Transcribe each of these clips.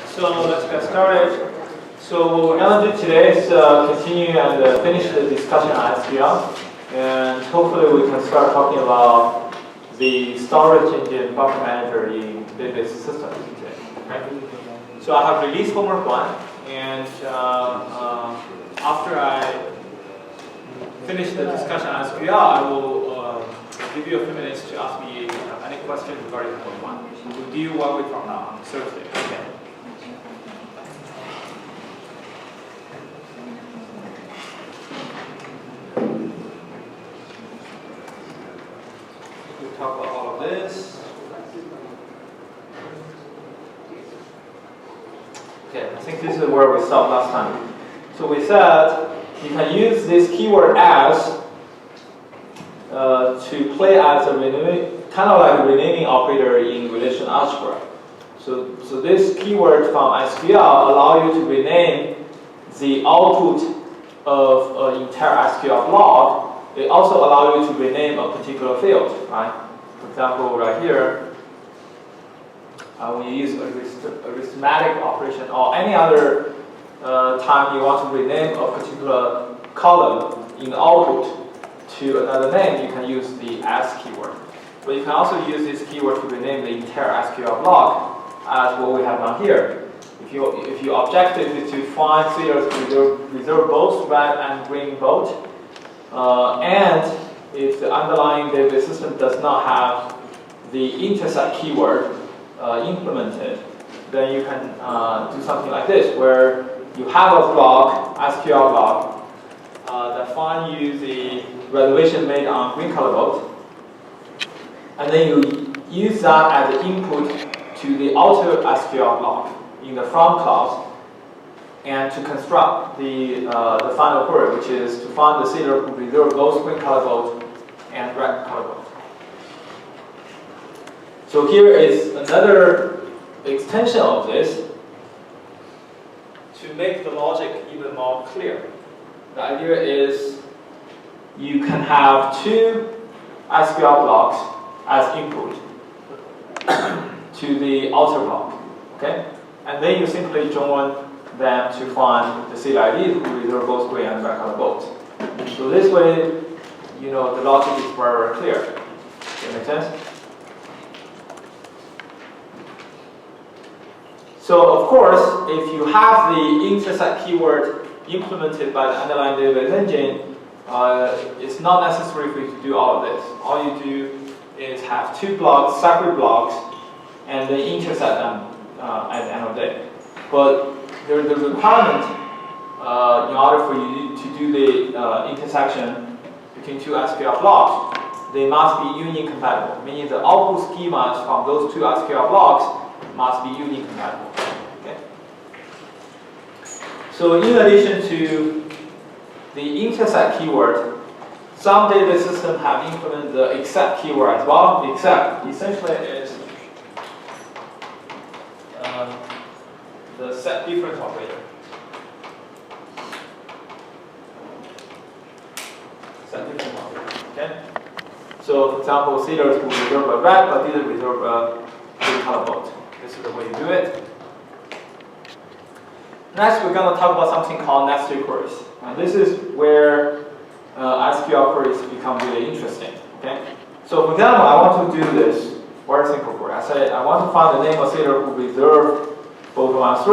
So let's get started. So what we're going to do today is continue and finish the discussion on SQL. And hopefully we can start talking about the storage engine buffer manager in database systems today. Okay? So I have released homework 1, and after I finish the discussion on SQL, I will give you a few minutes to ask me any questions regarding homework 1. We'll do 1 week from now, on Thursday. Okay. We'll talk about all of this. Okay, I think this is where we stopped last time. So we said you can use this keyword as to play as a renaming, kind of like a renaming operator in relational algebra. So this keyword from SQL allow you to rename the output of an entire SQL block. It also allow you to rename a particular field, right? For example, right here, when you use a arithmetic operation or any other time you want to rename a particular column in the output to another name, you can use the as keyword. But you can also use this keyword to rename the entire SQL block as what we have done here. If your objective is to find serials reserve both red and green both, and if the underlying database system does not have the intersect keyword implemented, then you can do something like this, where you have a block, SQL block, that find you the reservation made on green color boat, and then you use that as the input to the outer SQL block in the from clause, and to construct the final query, which is to find the serial who reserve both green color boat and red color boat. So here is another extension of this to make the logic even more clear. The idea is you can have two SQL blocks as input to the outer block, okay? And then you simply join them to find the serial ID who reserve both green and red color both. So this way, you know, the logic is very, very clear. Does that make sense? So of course, if you have the intersect keyword implemented by the underlying database engine, it's not necessary for you to do all of this. All you do is have two blocks, separate blocks, and then intersect them at the end of the day. But there's a requirement in order for you to do the intersection between two SQL blocks. They must be union compatible, meaning the output schemas from those two SQL blocks must be union compatible. Okay? So in addition to the intersect keyword, some database systems have implemented the except keyword as well. Except essentially is the set difference operator. Set difference operator. Okay? So for example, serials will reserve a red but didn't reserve a green color boat. This is the way you do it. Next, we're going to talk about something called nested queries. And this is where SQL queries become really interesting. Okay? So for example, I want to do this very simple query. I say I want to find the name of serial who reserve both 1 and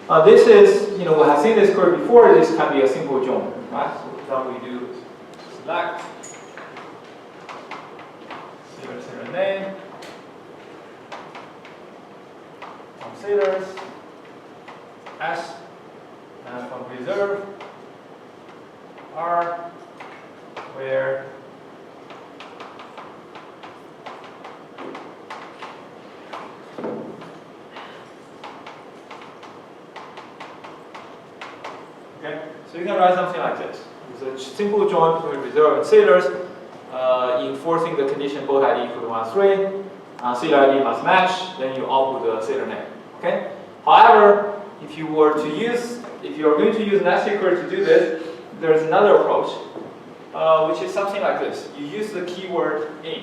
3. This is, you know, we have seen this query before. This can be a simple join, right? So for example, we do select serial name. Considers S, and from reserve R, where okay, so you can write something like this. It's a simple join between reserve and sailors, enforcing the condition both ID equal to 1 and 3. Sailor ID must match, then you output the sailor name. Okay. However, if you are going to use nested query to do this, there's another approach, which is something like this. You use the keyword in.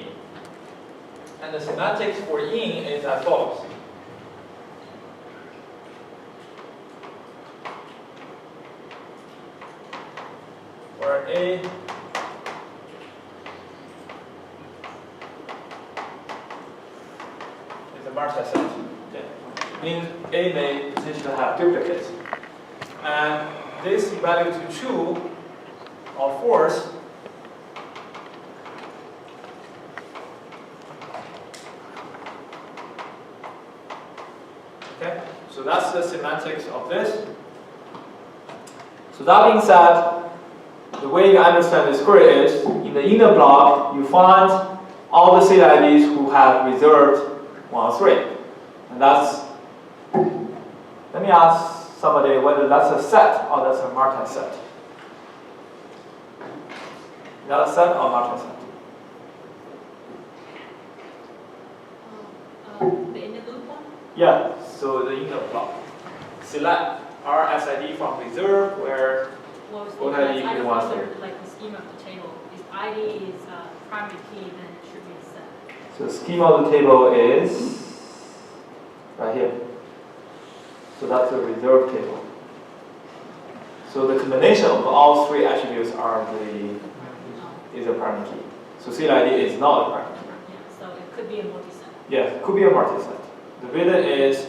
And the semantics for in is as follows. Where A is a multi-set. Means A may potentially have duplicates. And this value to true or false okay, so that's the semantics of this. So that being said, the way you understand this query is in the inner block you find all the seed IDs who have reserved 1 3. And that's, let me ask somebody whether that's a set or that's a multi-set. Is that a set or multi-set? The inner loop one? Yeah, so the inner block. Select RSID from reserve where Well, ID I is 1 3. like the schema of the table. If ID is primary key, then it should be a set. So the schema of the table is right here. So that's a reserve table. So the combination of all 3 attributes are is a primary key. So seed ID is not a primary key. Yeah, so it could be a multi-set. Yes, it could be a multi-set. The reason is,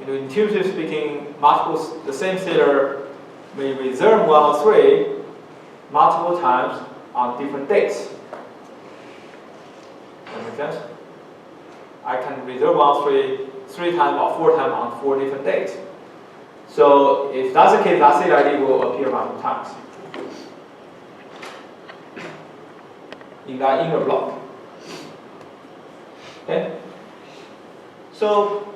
intuitively speaking, the same seeder may reserve 1 or 3 multiple times on different dates. Does that make sense? I can reserve 1 3 times or 4 times on 4 different dates. So if that's the case, that seed ID will appear multiple times in that inner block. Okay? So,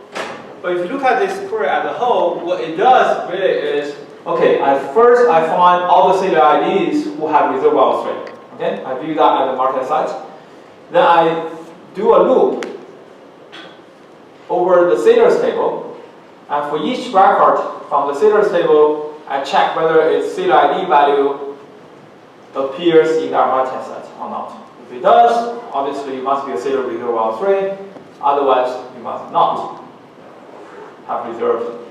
but if you look at this query as a whole, what it does really is, okay, first I find all the seed IDs who have reserved 1 or 3. Okay? I view that as a multi-site. Then I do a loop over the seeders table, and for each record from the seeders table, I check whether its seed ID value appears in that multi-set or not. If it does, obviously it must be a seeder reserved 1 or 3, otherwise you must not have reserved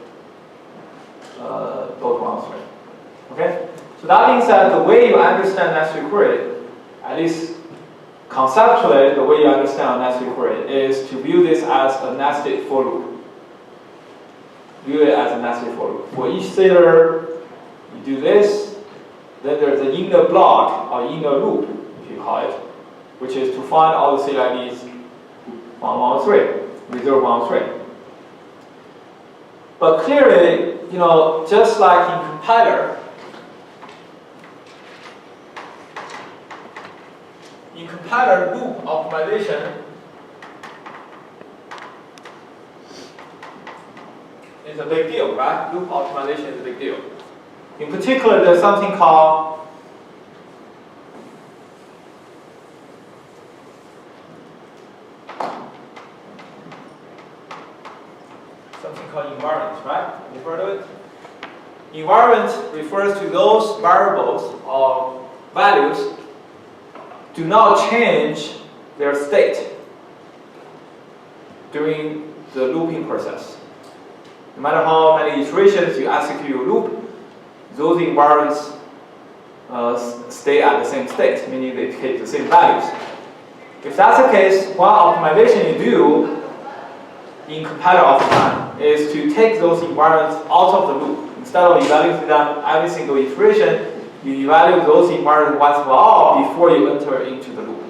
both 1 or 3. Okay? So that being said, the way you understand nested query, at least conceptually, the way you understand a nested query is to view this as a nested for loop. View it as a nested for loop. For each seeder, you do this, then there's an inner block or inner loop, if you call it, which is to find all the seed IDs 1 or 3, reserve 1 or 3. But clearly, just like in compiler, loop optimization is a big deal, right? Loop optimization is a big deal. In particular, there's something called environment, right? You've heard of it? Environment refers to those variables or values do not change their state during the looping process. No matter how many iterations you execute your loop, those environments stay at the same state, meaning they take the same values. If that's the case, one optimization you do in compiler oftentimes is to take those environments out of the loop. Instead of evaluating them every single iteration, you evaluate those environments once for all before you enter into the loop.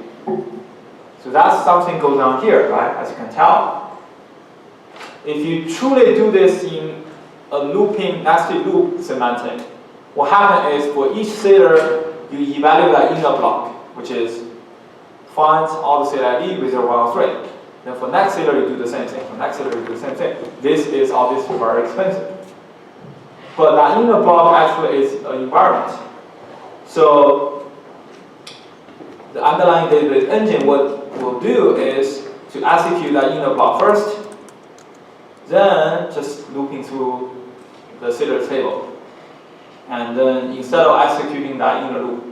So that's something goes on here, right? As you can tell. If you truly do this in a looping, nested loop semantic, what happens is for each seeder, you evaluate that inner block, which is finds all the seed ID with a 1 or 3. Then for next seeder, you do the same thing. For next seeder, you do the same thing. This is obviously very expensive. But that inner block actually is an environment. So the underlying database engine, what will do is to execute that inner block first, then just looping through the seeder table. And then instead of executing that inner loop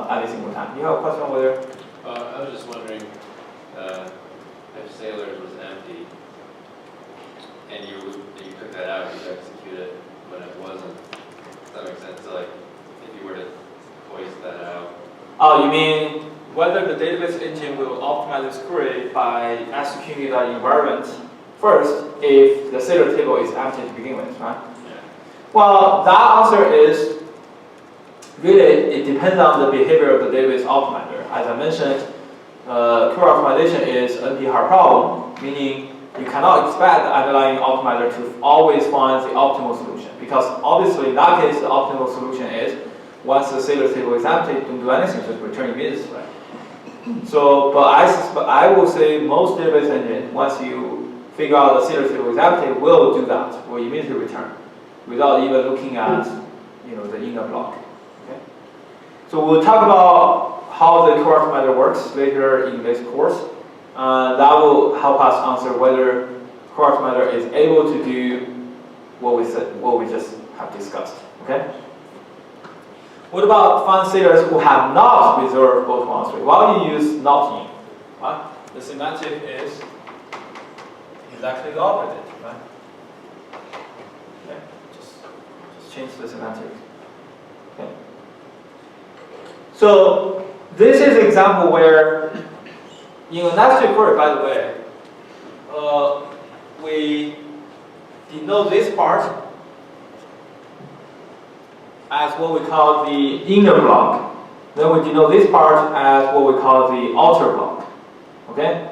every single time. You have a question over there? I was just wondering, I've sailors was empty, and you took that out, you execute it when it wasn't. Does that make sense? So like, if you were to hoist that out. Oh, you mean whether the database engine will optimize this query by executing that environment first if the sailor table is empty to begin with, right? Yeah. Well, that answer is really, it depends on the behavior of the database optimizer. As I mentioned, query optimization is an NP hard problem, meaning you cannot expect the underlying optimizer to always find the optimal solution, because obviously in that case, the optimal solution is once the sailor table is empty, don't do anything, just return immediately, right? So, but I will say most database engines, once you figure out the sailor table is empty, will do that, will immediately return, without even looking at, the inner block. Okay? So we'll talk about how the query optimizer works later in this course. That will help us answer whether query optimizer is able to do what we just have discussed. Okay? What about find sailors who have not reserved both 1 and 3? Why do you use not in? Right? The semantic is exactly the opposite, right? Okay? Just change the semantic. Okay. So this is an example where in a nested query, by the way, we denote this part as what we call the inner block. Then we denote this part as what we call the outer block. Okay?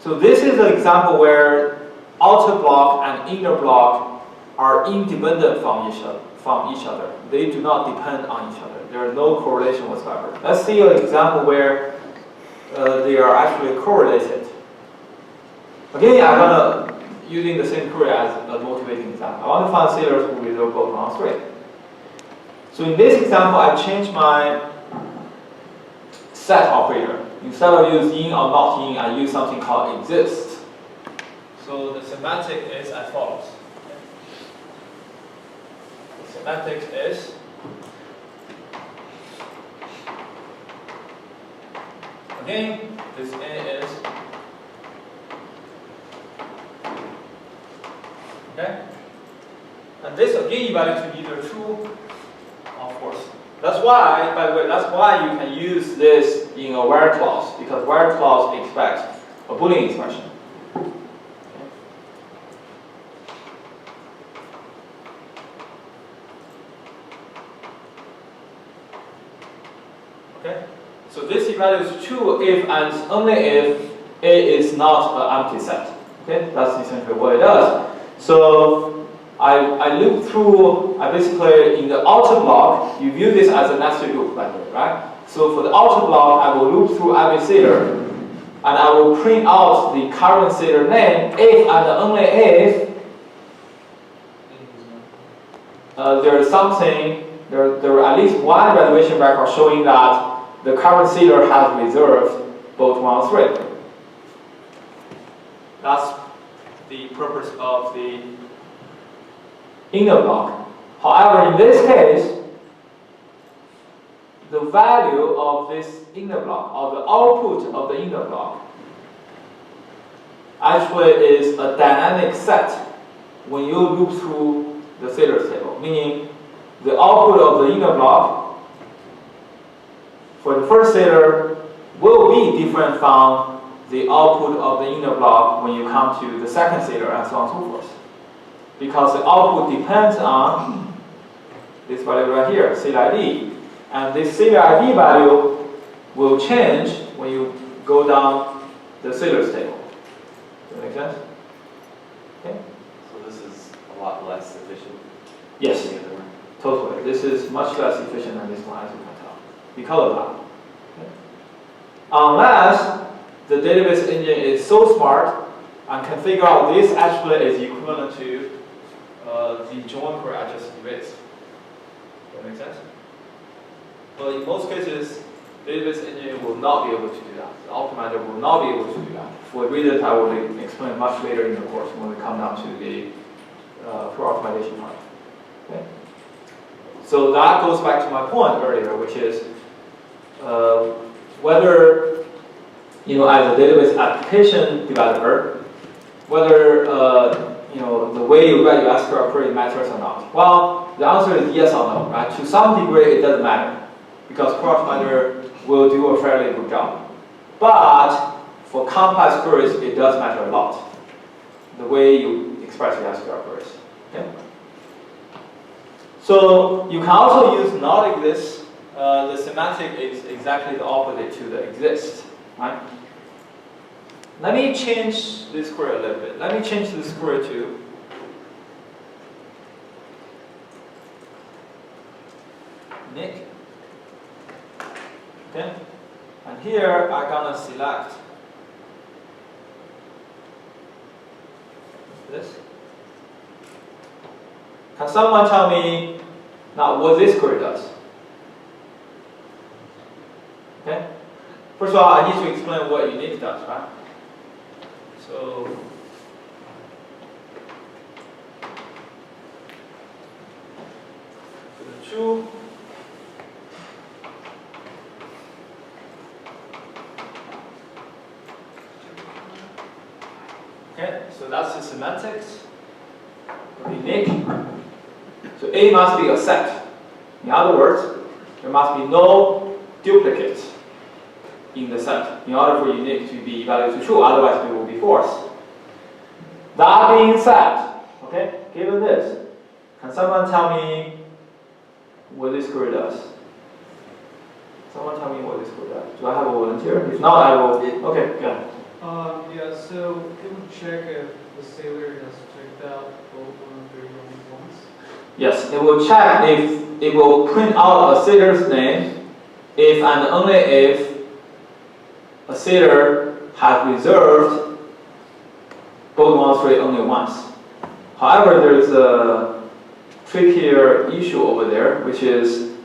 So this is an example where outer block and inner block are independent from each other. They do not depend on each other. There is no correlation whatsoever. Let's see an example where they are actually correlated. Again, I'm gonna using the same query as a motivating example. I want to find sailors who reserve both 1 and 3. So in this example, I changed my set operator. Instead of using in or not in, I use something called exist. So the semantic is as follows. The semantic is again, this n is okay, and this again evaluates to either true. Of course. That's why, by the way, that's why you can use this in a where clause, because where clause expects a Boolean expression. Okay? So this evaluates true if and only if A is not an empty set. Okay? That's essentially what it does. So I loop through, I basically, in the outer block, you view this as a nested loop, by the way, right? So for the outer block, I will loop through every sailor, and I will print out the current sailor name if and only if there is something, there are at least one evaluation record showing that the current sailor has reserved both 1 and 3. That's the purpose of the inner block. However, in this case, the value of this inner block, or the output of the inner block, actually is a dynamic set when you loop through the sailors table. Meaning, the output of the inner block for the first sailor will be different from the output of the inner block when you come to the second sailor, and so on and so forth. Because the output depends on this value right here, sailor ID. And this sailor ID value will change when you go down the sailors table. Does that make sense? Okay? So this is a lot less efficient? Yes, totally. This is much less efficient than this one, as you can tell, because of that. Okay? Unless the database engine is so smart and can figure out this actually is equivalent to the join query I just erased. Does that make sense? But in most cases, the database engine will not be able to do that. The optimizer will not be able to do that. For reasons I will explain much later in the course when we come down to the query optimization part. Okay? So that goes back to my point earlier, which is whether as a database application developer, whether the way you write your SQL query matters or not. Well, the answer is yes or no, right? To some degree, it doesn't matter because cross-miner will do a fairly good job. But for complex queries, it does matter a lot, the way you express your SQL queries. Okay? So you can also use not exist. The semantic is exactly the opposite to the exist, right? Let me change this query a little bit. Let me change this query to Nick. Okay? And here I'm gonna select this. Can someone tell me now what this query does? Okay? First of all, I need to explain what unique does, right? So true. Okay, so that's the semantics. Unique. So A must be a set. In other words, there must be no duplicates in the set in order for unique to be evaluated to true, otherwise it will be false. That being said, okay, given this, can someone tell me what this query does? Someone tell me what this query does. Do I have a volunteer? If not, I will. Okay, go ahead. Yeah, so it would check if the sailor has checked out both 103 once. Yes, it will check if it will print out a sailor's name if and only if a sailor has reserved both 103 only once. However, there's a trickier issue over there, which is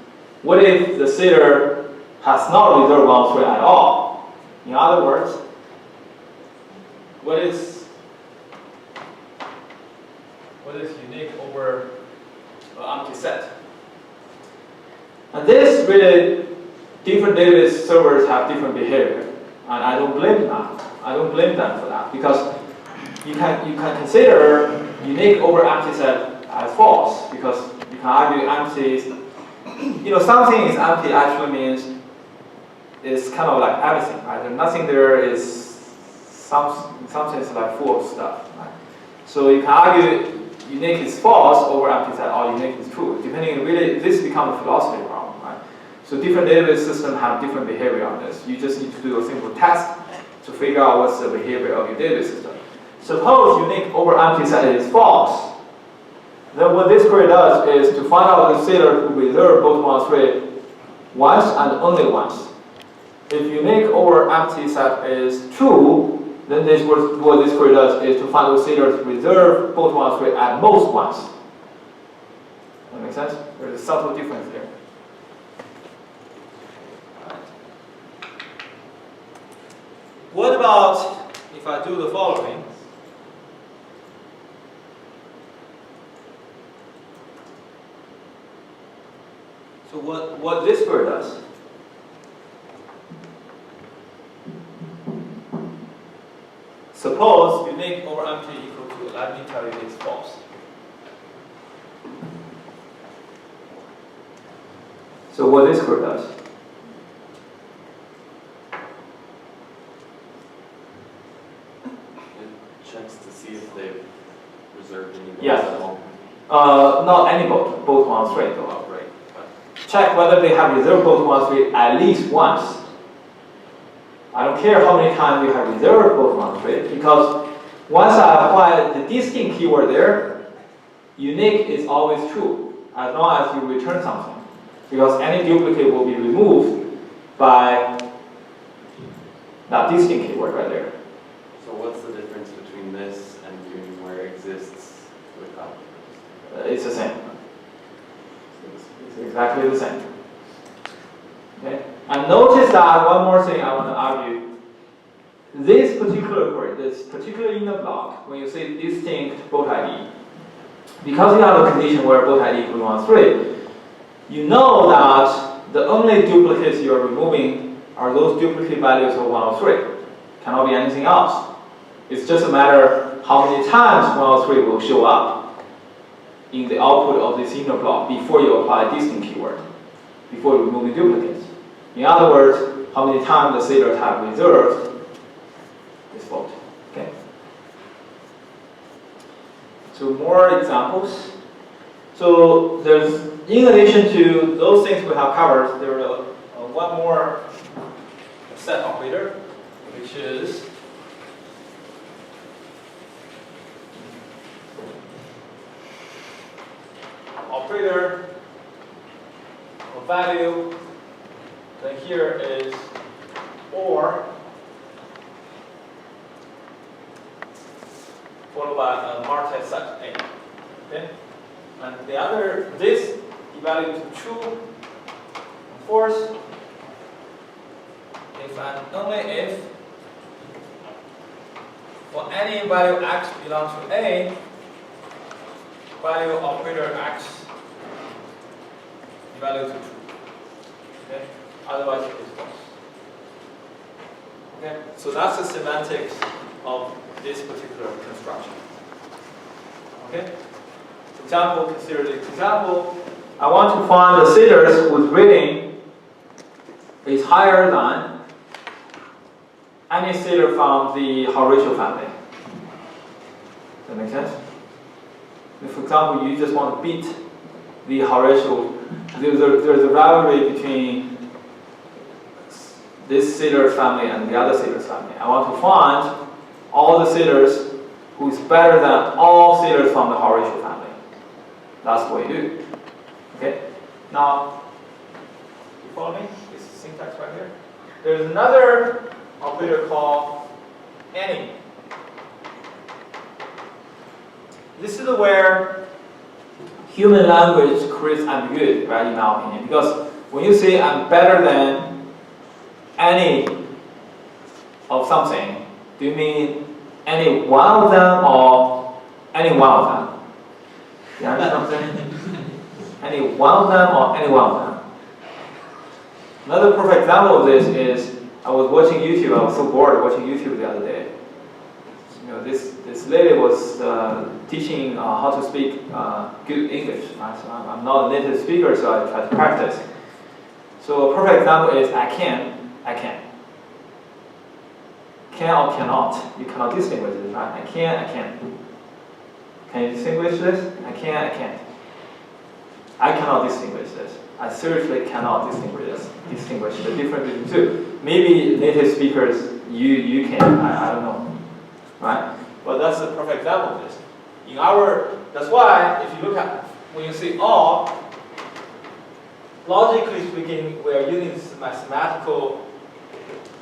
what if the sailor has not reserved 103 at all? In other words, what is unique over an empty set? And this really, different database servers have different behavior, and I don't blame them. I don't blame them for that because you can consider unique over empty set as false because you can argue empty. Something is empty actually means it's kind of like everything, right? There's nothing there is. Something is like full of stuff, right? So you can argue unique is false over empty set, or unique is true. Depending, really, this becomes a philosophy problem, right? So different database systems have different behavior on this. You just need to do a simple test to figure out what's the behavior of your database system. Suppose unique over empty set is false. Then what this query does is to find out the sailor who reserved both 103 once and only once. If unique over empty set is true, then what this query does is to find those sailors reserve both 103 at most once. That makes sense? There's a subtle difference here. What about if I do the following? So what this query does? Suppose unique over empty equal to, let me tell you it's false. So what this query does? It checks to see if they've reserved any votes Yes. at all. Not any both 103 though. Right. Check whether they have reserved both 103 at least once. I don't care how many times you have reserved both 103 because once I apply the distinct keyword there, unique is always true as long as you return something because any duplicate will be removed by that distinct keyword right there. So what's the difference between this and viewing where it exists without? It's the same. It's exactly the same. Okay? And notice that one more thing I want to argue. This particular query, this particular in the block, when you say distinct both ID, because you have a condition where both ID equals 103, you know that the only duplicates you are removing are those duplicate values of 103. cannot be anything else. It's just a matter how many times 103 will show up in the output of this inner block before you apply distinct keyword, before you remove the duplicates. In other words, how many times the Sailor type reserved is float. Okay. So more examples. So there's, in addition to those things we have covered, there are one more set operator, which is operator of value. Then here is OR followed by a multi-set A. Okay? And the other, this evaluates to true and false if and only if for any value x belongs to A, value operator x evaluates to true. Okay? Otherwise it is false. Okay? So that's the semantics of this particular construction. Okay? Example, consider the example. I want to find the Sailors whose rating is higher than any Sailor from the Horatio family. Does that make sense? If, for example, you just want to beat the Horatio, there's a rivalry between this Sailor's family and the other Sailor's family. I want to find all the Sailors who is better than all Sailors from the Horatio family. That's what you do. Okay? Now, you follow me? This syntax right here. There's another operator called any. This is where human language creates ambiguity, right, in my opinion. Because when you say I'm better than any of something, do you mean any one of them or any one of them? You understand what I'm saying? Any one of them or any one of them? Another perfect example of this is I was watching YouTube. I was so bored watching YouTube the other day. You know, this lady was teaching how to speak good English. Right? So I'm not a native speaker, so I try to practice. So a perfect example is I can. Can or cannot. You cannot distinguish this, right? I can. Can you distinguish this? I can't. I cannot distinguish this. I seriously cannot distinguish the difference between the two. Maybe native speakers, you can, I don't know. Right? But that's a perfect example of this. That's why if you look at, when you say all, logically speaking, we are using this mathematical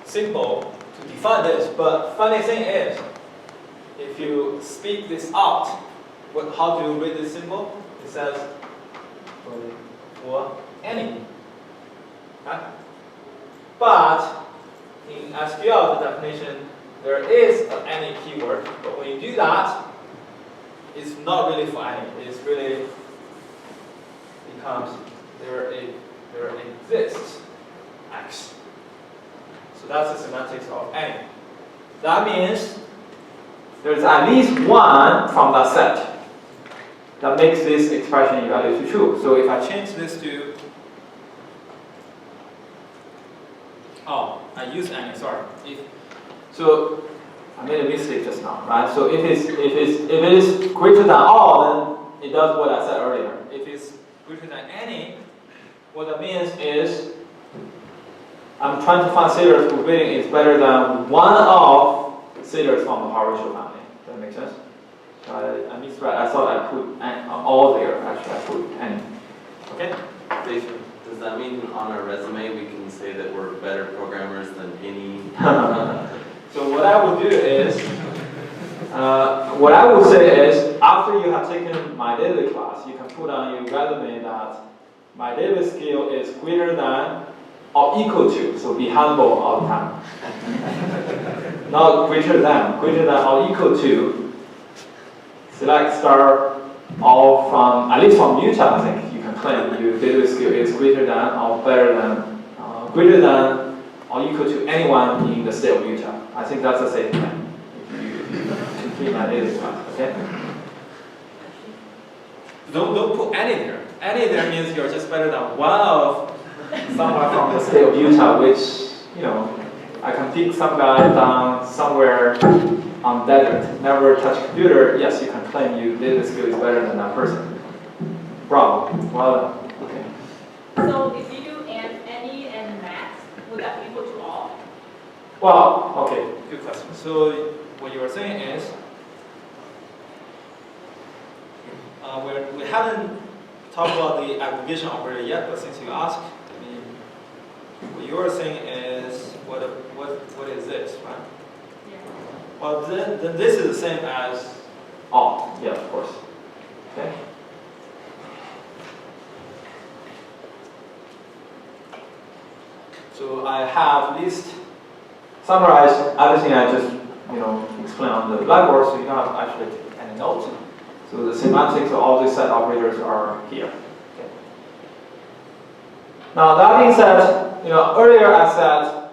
symbol to define this. But funny thing is, if you speak this out, how do you read this symbol? It says for any. Right? But in SQL, the definition, there is an any keyword. But when you do that, it's not really for any. It's really becomes there exists X. So that's the semantics of any. That means there's at least one from that set that makes this expression evaluate to true. So if I change this to, I use any, sorry. So I made a mistake just now, right? So if it is greater than all, then it does what I said earlier. If it's greater than any, what that means is I'm trying to find Sailors whose rating is better than one of Sailors from the Horatio family. Does that make sense? So I misread. I thought I put all there. Actually, I put any. Okay? Does that mean on our resume we can say that we're better programmers than any? So what I would do is, what I would say is, after you have taken my database class, you can put on your resume that my database skill is greater than or equal to. So be humble all the time. Not greater than or equal to. Select star all from, at least from Utah, I think you can claim your database skill is greater than or better than, greater than or equal to anyone in the state of Utah. I think that's a safe plan. If you complete my latest one, okay? Don't put any there. Any there means you're just better than one of someone from the state of Utah, which, you know, I can pick some guy down somewhere on desert, never touch computer. Yes, you can claim you did the skill is better than that person. Bravo. Well, okay. So if you do any and max, would that be equal to all? Well, okay, good question. So what you were saying is, we haven't talked about the aggregation operator yet, but since you asked, I mean, what you are saying is, what is this, right? Yeah. Well, then this is the same as all. Yeah, of course. Okay. So I have at least summarized everything I just explained on the blackboard, so you don't have to actually take any notes. So the semantics of all these set operators are here. Okay. Now that being said, earlier I said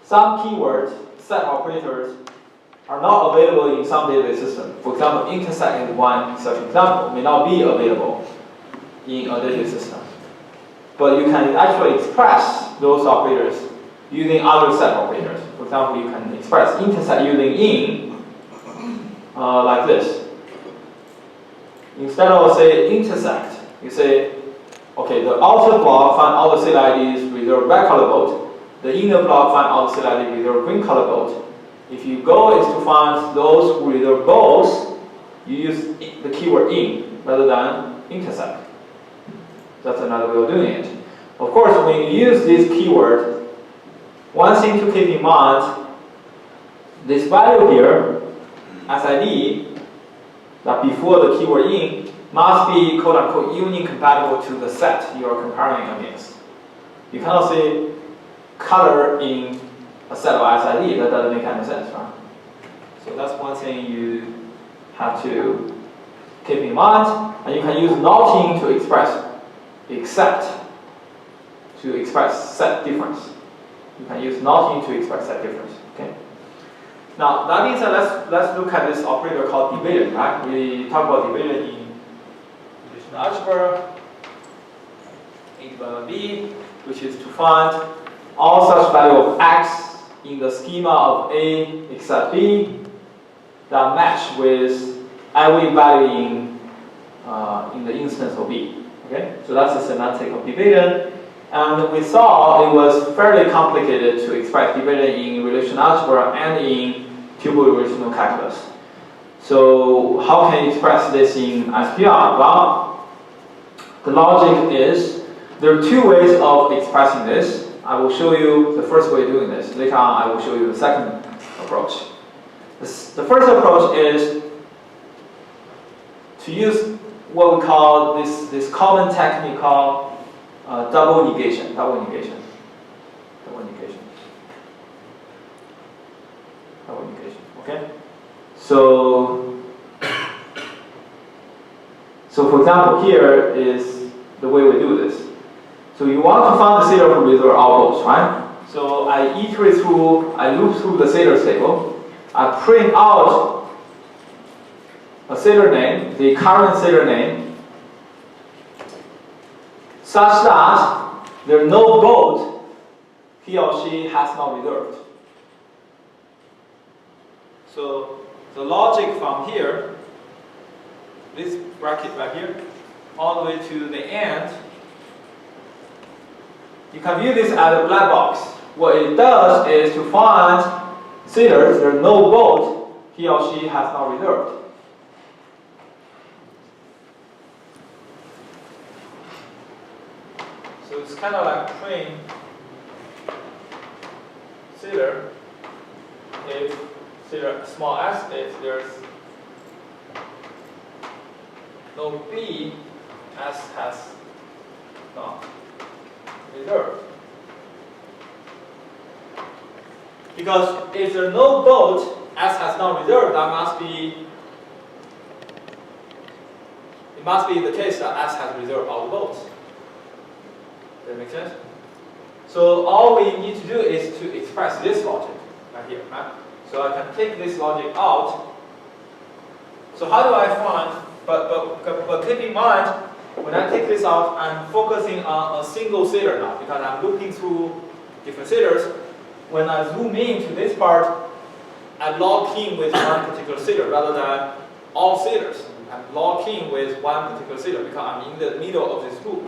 some keywords, set operators, are not available in some database system. For example, intersect is one such example, may not be available in a database system. But you can actually express those operators using other set operators. For example, you can express intersect using in like this. Instead of say intersect, you say, okay, the outer block find all the set IDs with your red color bolt. The inner block find all the set IDs with your green color bolt. If your goal is to find those with your both, you use the keyword in rather than intersect. That's another way of doing it. Of course, when you use this keyword, one thing to keep in mind, this value here, SID, that before the keyword in, must be quote-unquote union compatible to the set you are comparing against. You cannot say color in a set of SID, that doesn't make any sense, right? So that's one thing you have to keep in mind, and you can use not in to express except to express set difference. You can use not in to express set difference. Okay. Now that means that let's look at this operator called division, right? We talk about division in relational algebra, A/B, which is to find all such value of x in the schema of A except B that match with every value in the instance of B. Okay, so that's the semantic of division. And we saw it was fairly complicated to express division in relational algebra and in tuple relational calculus. So how can you express this in SPR? Well, the logic is there are two ways of expressing this. I will show you the first way of doing this. Later on, I will show you the second approach. The first approach is to use what we call this common technique called double negation. Okay. So for example, here is the way we do this. So you want to find the Sailor who resolve all both, right? So I loop through the Sailor table. I print out a Sailor name, the current Sailor name, such that there are no boat he or she has not reserved. So the logic from here, this bracket right here, all the way to the end, you can view this as a black box. What it does is to find sailors, there are no boat he or she has not reserved. So it's kind of like print sailor if sailor small s if there's no B, S has not reserved. Because if there's no boat, S has not reserved, it must be the case that S has reserved all the boats. Does that make sense? So all we need to do is to express this logic right here, right? So I can take this logic out. So how do I find, but keep in mind, when I take this out, I'm focusing on a single shader now, because I'm looking through different shaders. When I zoom in to this part, I'm locked in with one particular shader rather than all shaders. I'm locked in with one particular shader because I'm in the middle of this loop.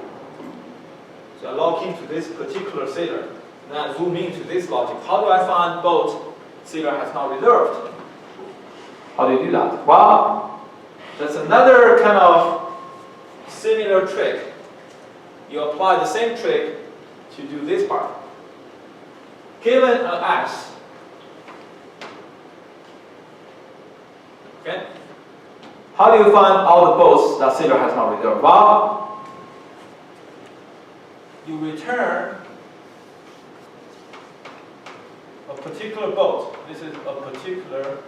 So I log into this particular shader. Then I zoom into this logic. How do I find both shader has not reserved? How do you do that? Well, that's another kind of similar trick. You apply the same trick to do this part. Given an S, okay? How do you find all the boats that shader has not reserved? Well, you return a particular boat. This is a particular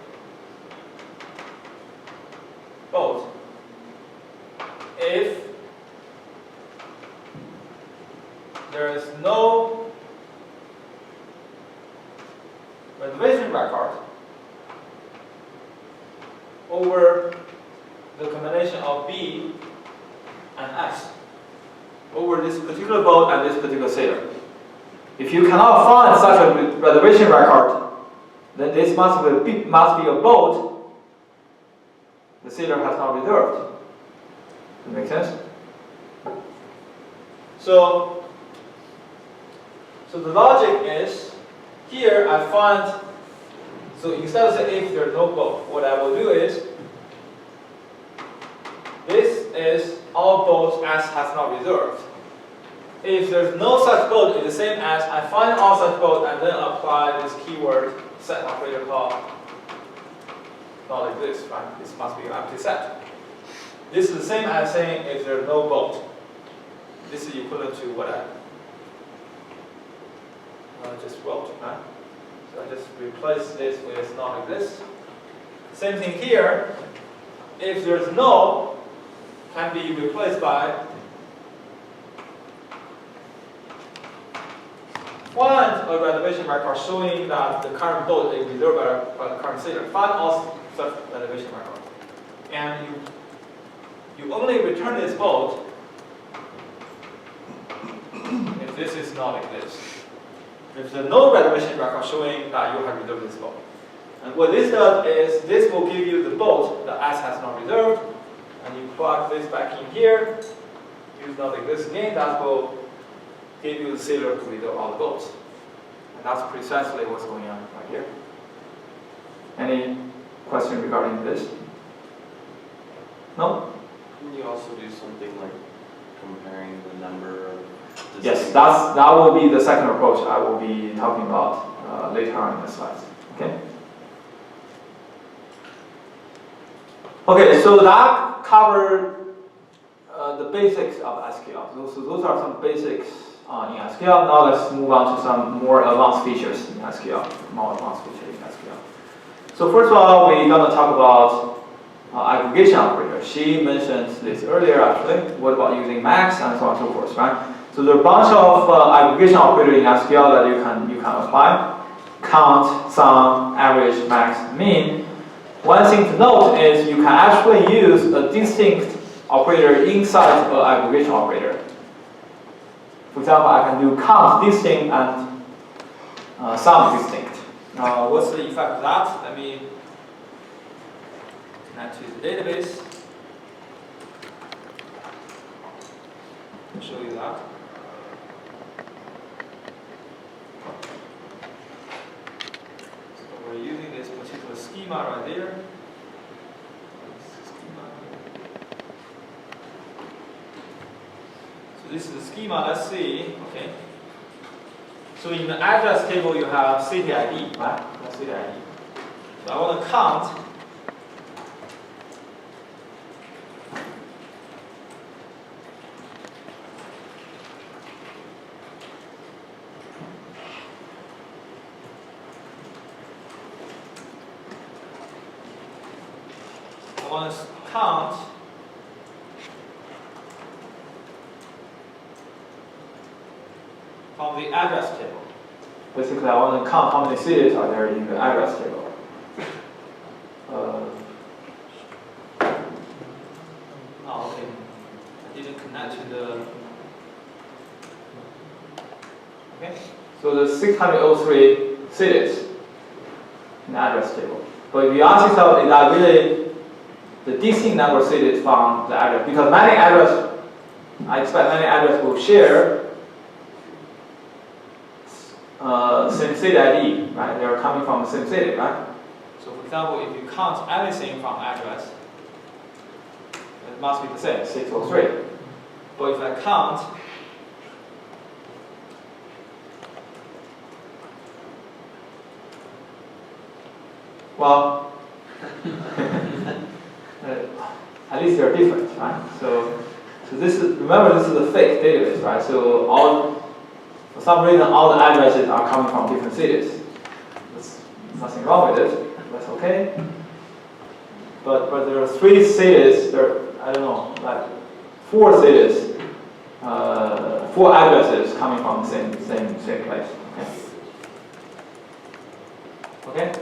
boat. If there is no reservation record over the combination of B and S, over this particular boat and this particular shader. If you cannot find such a reservation record, then this must be a boat the shader has not reserved. Does that make sense? So the logic is, here I find, so instead of saying if there's no boat, what I will do is, this is all boats S has not reserved. If there's no such boat, it's the same as I find all such boats and then apply this keyword set operator called not like this, right? This must be an empty set. This is the same as saying if there's no boat. This is equivalent to what I just wrote, right? So I just replace this with not exist. Same thing here. If there's no, can be replaced by find a reservation record showing that the current boat is reserved by the current shader. Find all such reservation record. And you only return this boat if this is not exist. If there's no reservation record showing that you have reserved this boat. And what this does is, this will give you the boat that S has not reserved, and you plug this back in here, use not exist again, that will give you the shader to reserve all the boats. And that's precisely what's going on right here. Any question regarding this? No? Can you also do something like comparing the number of Yes, that will be the second approach I will be talking about later on in the slides. Okay? Okay, so that covered the basics of SQL. So those are some basics in SQL. Now let's move on to some more advanced features in SQL. More advanced features in SQL. So first of all, we're going to talk about aggregation operator. She mentioned this earlier actually. What about using max and so on and so forth, right? So there are a bunch of aggregation operators in SQL that you can apply. Count, sum, average, max, mean. One thing to note is you can actually use a distinct operator inside an aggregation operator. For example, I can do count distinct and sum distinct. What's the effect of that? Let me connect to the database. I'll show you that. So we're using this particular schema right there. So this is the schema. Let's see. Okay. So in the address table, you have city ID, right? That's city ID. So I want to count. I want to count . from the address table. Basically, I want to count how many cities are there in the address table. Oh, okay. I didn't connect to the. Okay. So the 603 cities in the address table. But if you ask yourself, is that really the distinct number of cities from the address? Because many address, I expect many addresses will share same city ID, right? They are coming from the same city, right? So for example, if you count everything from address, it must be the same, 603. But if I count well, at least they're different, right? So this is, remember this is a fake database, right? So for some reason all the addresses are coming from different cities. There's nothing wrong with it, that's okay. But there are 3 cities, I don't know, like 4 cities, 4 addresses coming from the same place. Okay?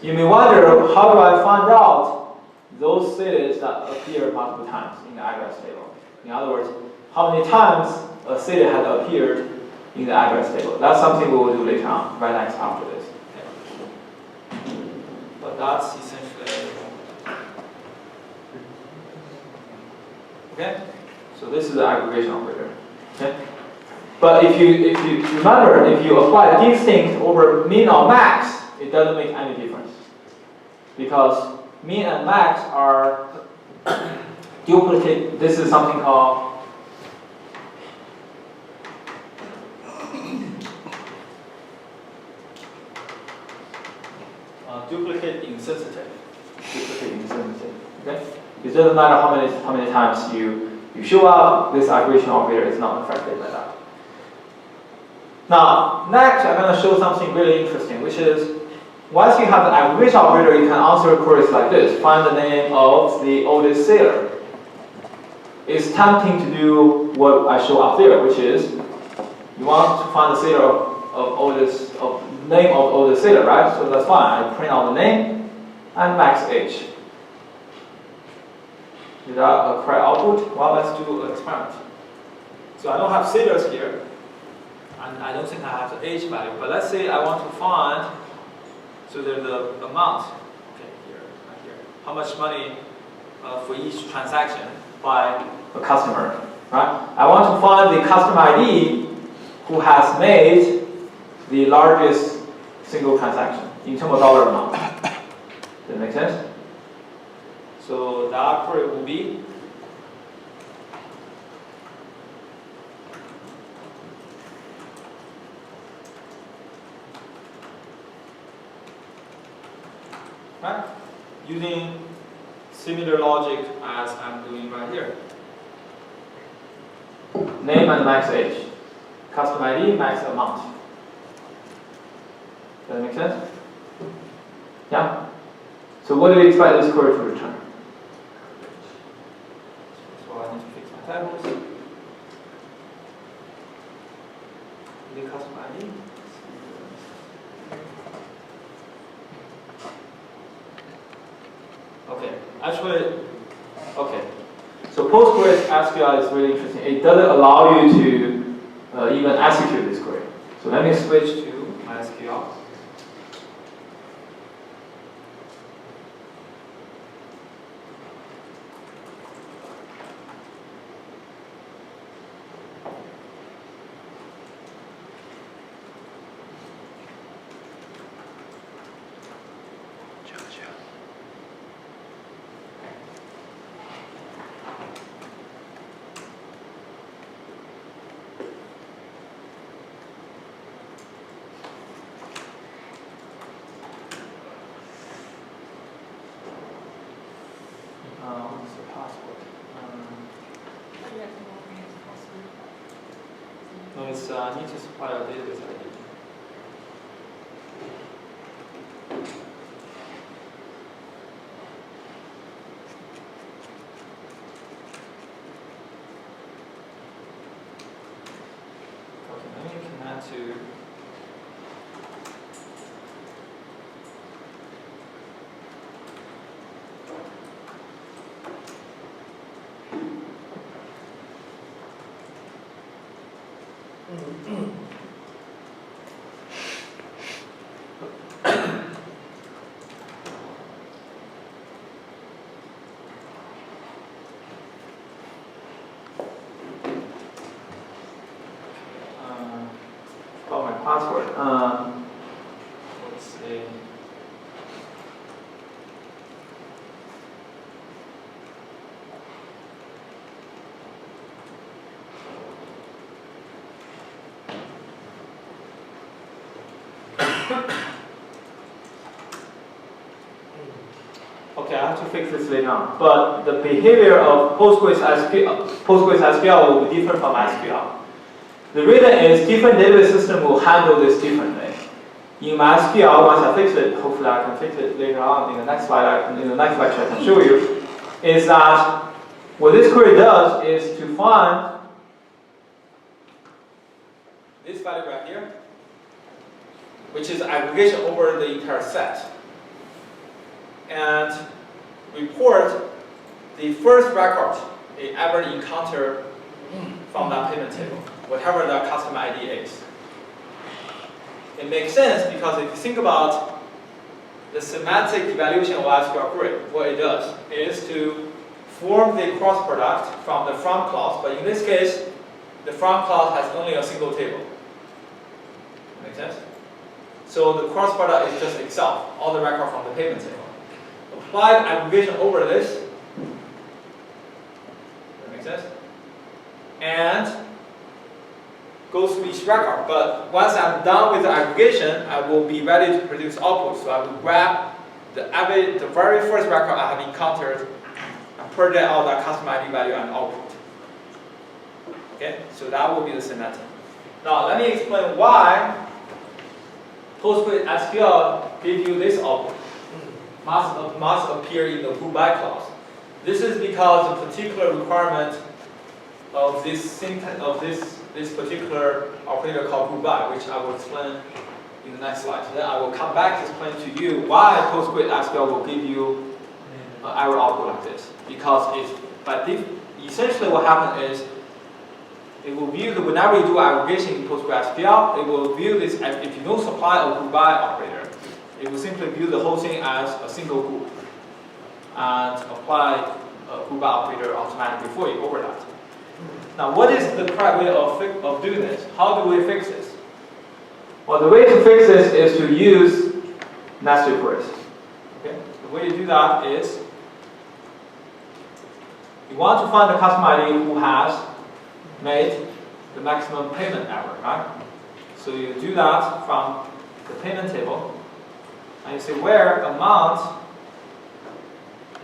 You may wonder, how do I find out those cities that appear multiple times in the address table? In other words, how many times a city has appeared in the address table? That's something we will do later on, right next after this. Okay. But that's essentially. Okay? So this is the aggregation operator. Okay? But if you remember, if you apply distinct over min or max, it doesn't make any difference. Because min and max are duplicate. This is something called duplicate insensitive. Duplicate insensitive. Okay? It doesn't matter how many times you show up, this aggregation operator is not affected by that. Now, next I'm going to show something really interesting, which is once you have the aggregation operator, you can answer queries like this. Find the name of the oldest sailor. It's tempting to do what I show up there, which is you want to find the sailor of name of oldest sailor, right? So that's fine. I print out the name and max age. Is that a correct output? Well, let's do an experiment. So I don't have sailors here, and I don't think I have the age value. But let's say I want to find. So there's the amount. Okay, here, right here. How much money for each transaction by a customer, right? I want to find the customer ID who has made the largest single transaction in terms of dollar amount. Does that make sense? So the output will be right? Using similar logic as I'm doing right here. Name and max age. Customer ID, max amount. Does that make sense? Yeah? So what do we expect this query to return? So I need to fix my tables. The customer ID. Okay, actually, okay. So PostgreSQL is really interesting. It doesn't allow you to even execute this query. So let me switch to MySQL. What's the password? No, it's I need to supply a database ID. Okay, let me Okay, I have to fix this later on. But the behavior of Postgres SQL will be different from SQL. The reason is different database system will handle this differently. In MySQL, once I fix it, hopefully I can fix it later on in the next slide, in the next lecture I can show you, is that what this query does is to find this value right here, which is aggregation over the entire set, and report the first record it ever encountered from that payment table, whatever the customer ID is. It makes sense because if you think about the semantic evaluation of SQL query, what it does is to form the cross product from the from clause, but in this case, the from clause has only a single table. Make sense? So the cross product is just itself, all the record from the payment table. Apply aggregation over this. That makes sense? And go through each record. But once I'm done with the aggregation, I will be ready to produce output. So I will grab the very first record I have encountered and project out that customer ID value and output. Okay, so that will be the semantic. Now let me explain why Postgres SQL gives you this output. Must appear in the goodbye clause. This is because the particular requirement of this syntax of this particular operator called goodbye, which I will explain in the next slide. So then I will come back to explain to you why Postgres SQL will give you an error output like this. Because essentially what happens is it will view whenever you do aggregation in Postgres SQL, it will view this as if you don't supply a goodbye operator, it will simply view the whole thing as a single group and apply a goodbye operator automatically for you over that. Now, what is the correct way of doing this? How do we fix this? Well, the way to fix this is to use nested queries. Okay? The way you do that is you want to find the customer ID who has made the maximum payment ever, right? So you do that from the payment table, and you say where amount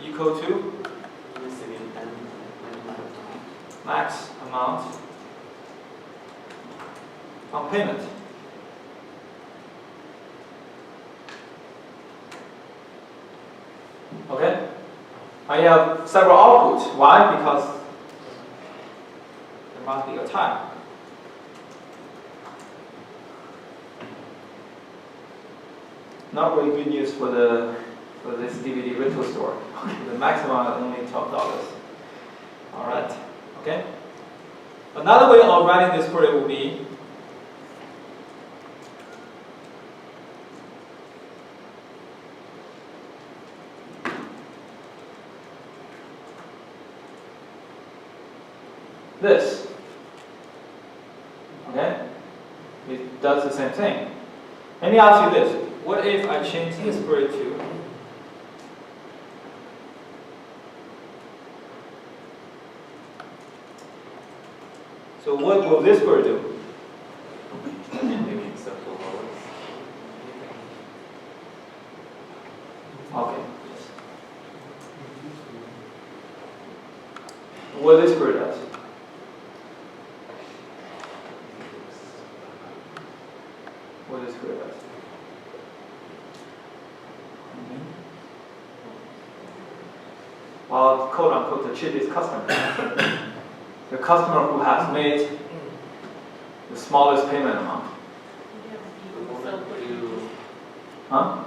equal to max amount on payment. Okay? I have several outputs. Why? Because there must be a time. Not really good news for this DVD rental store. The maximum is only $12. All right. Okay. Another way of writing this query will be this. Okay? It does the same thing. Let me ask you this. What if I change this query to so what will this query do? Maybe accept the lowest. Okay. What this query does? What this query does? Well, quote unquote, the cheapest customer. The customer who has made the smallest payment amount. Huh?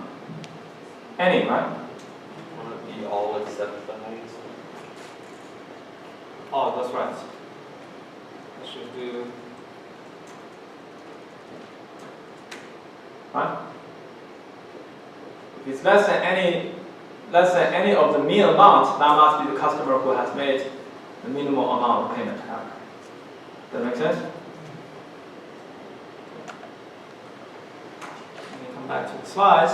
Any, right? Want to be all except the highest? Oh, that's right. I should do. Right? If it's less than any of the mean amount, that must be the customer who has made the minimal amount of payment. Does that make sense? Let me come back to the slides.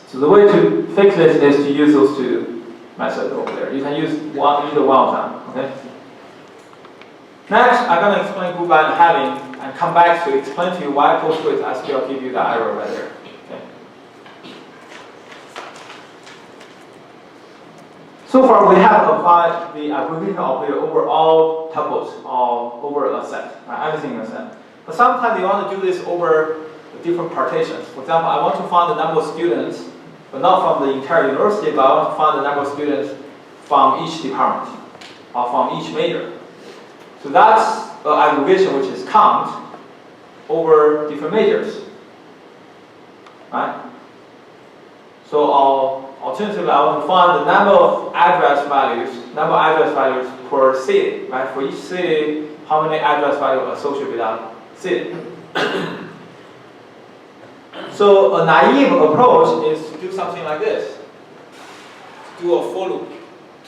So the way to fix this is to use those two methods over there. You can use either one of them. Okay. Next, I'm going to explain goodbye and having and and come back to explain to you why Postgres SQL give you the error right there. Okay. So far, we have applied the aggregation operator over all tuples, or over a set, right? Everything in a set. But sometimes you want to do this over the different partitions. For example, I want to find the number of students, but not from the entire university, but I want to find the number of students from each department, or from each major. So that's an aggregation which is count over different majors, right? So alternatively, I want to find the number of address values per city, right? For each city, how many address values associated with that city. So a naive approach is to do something like this. To do a for loop,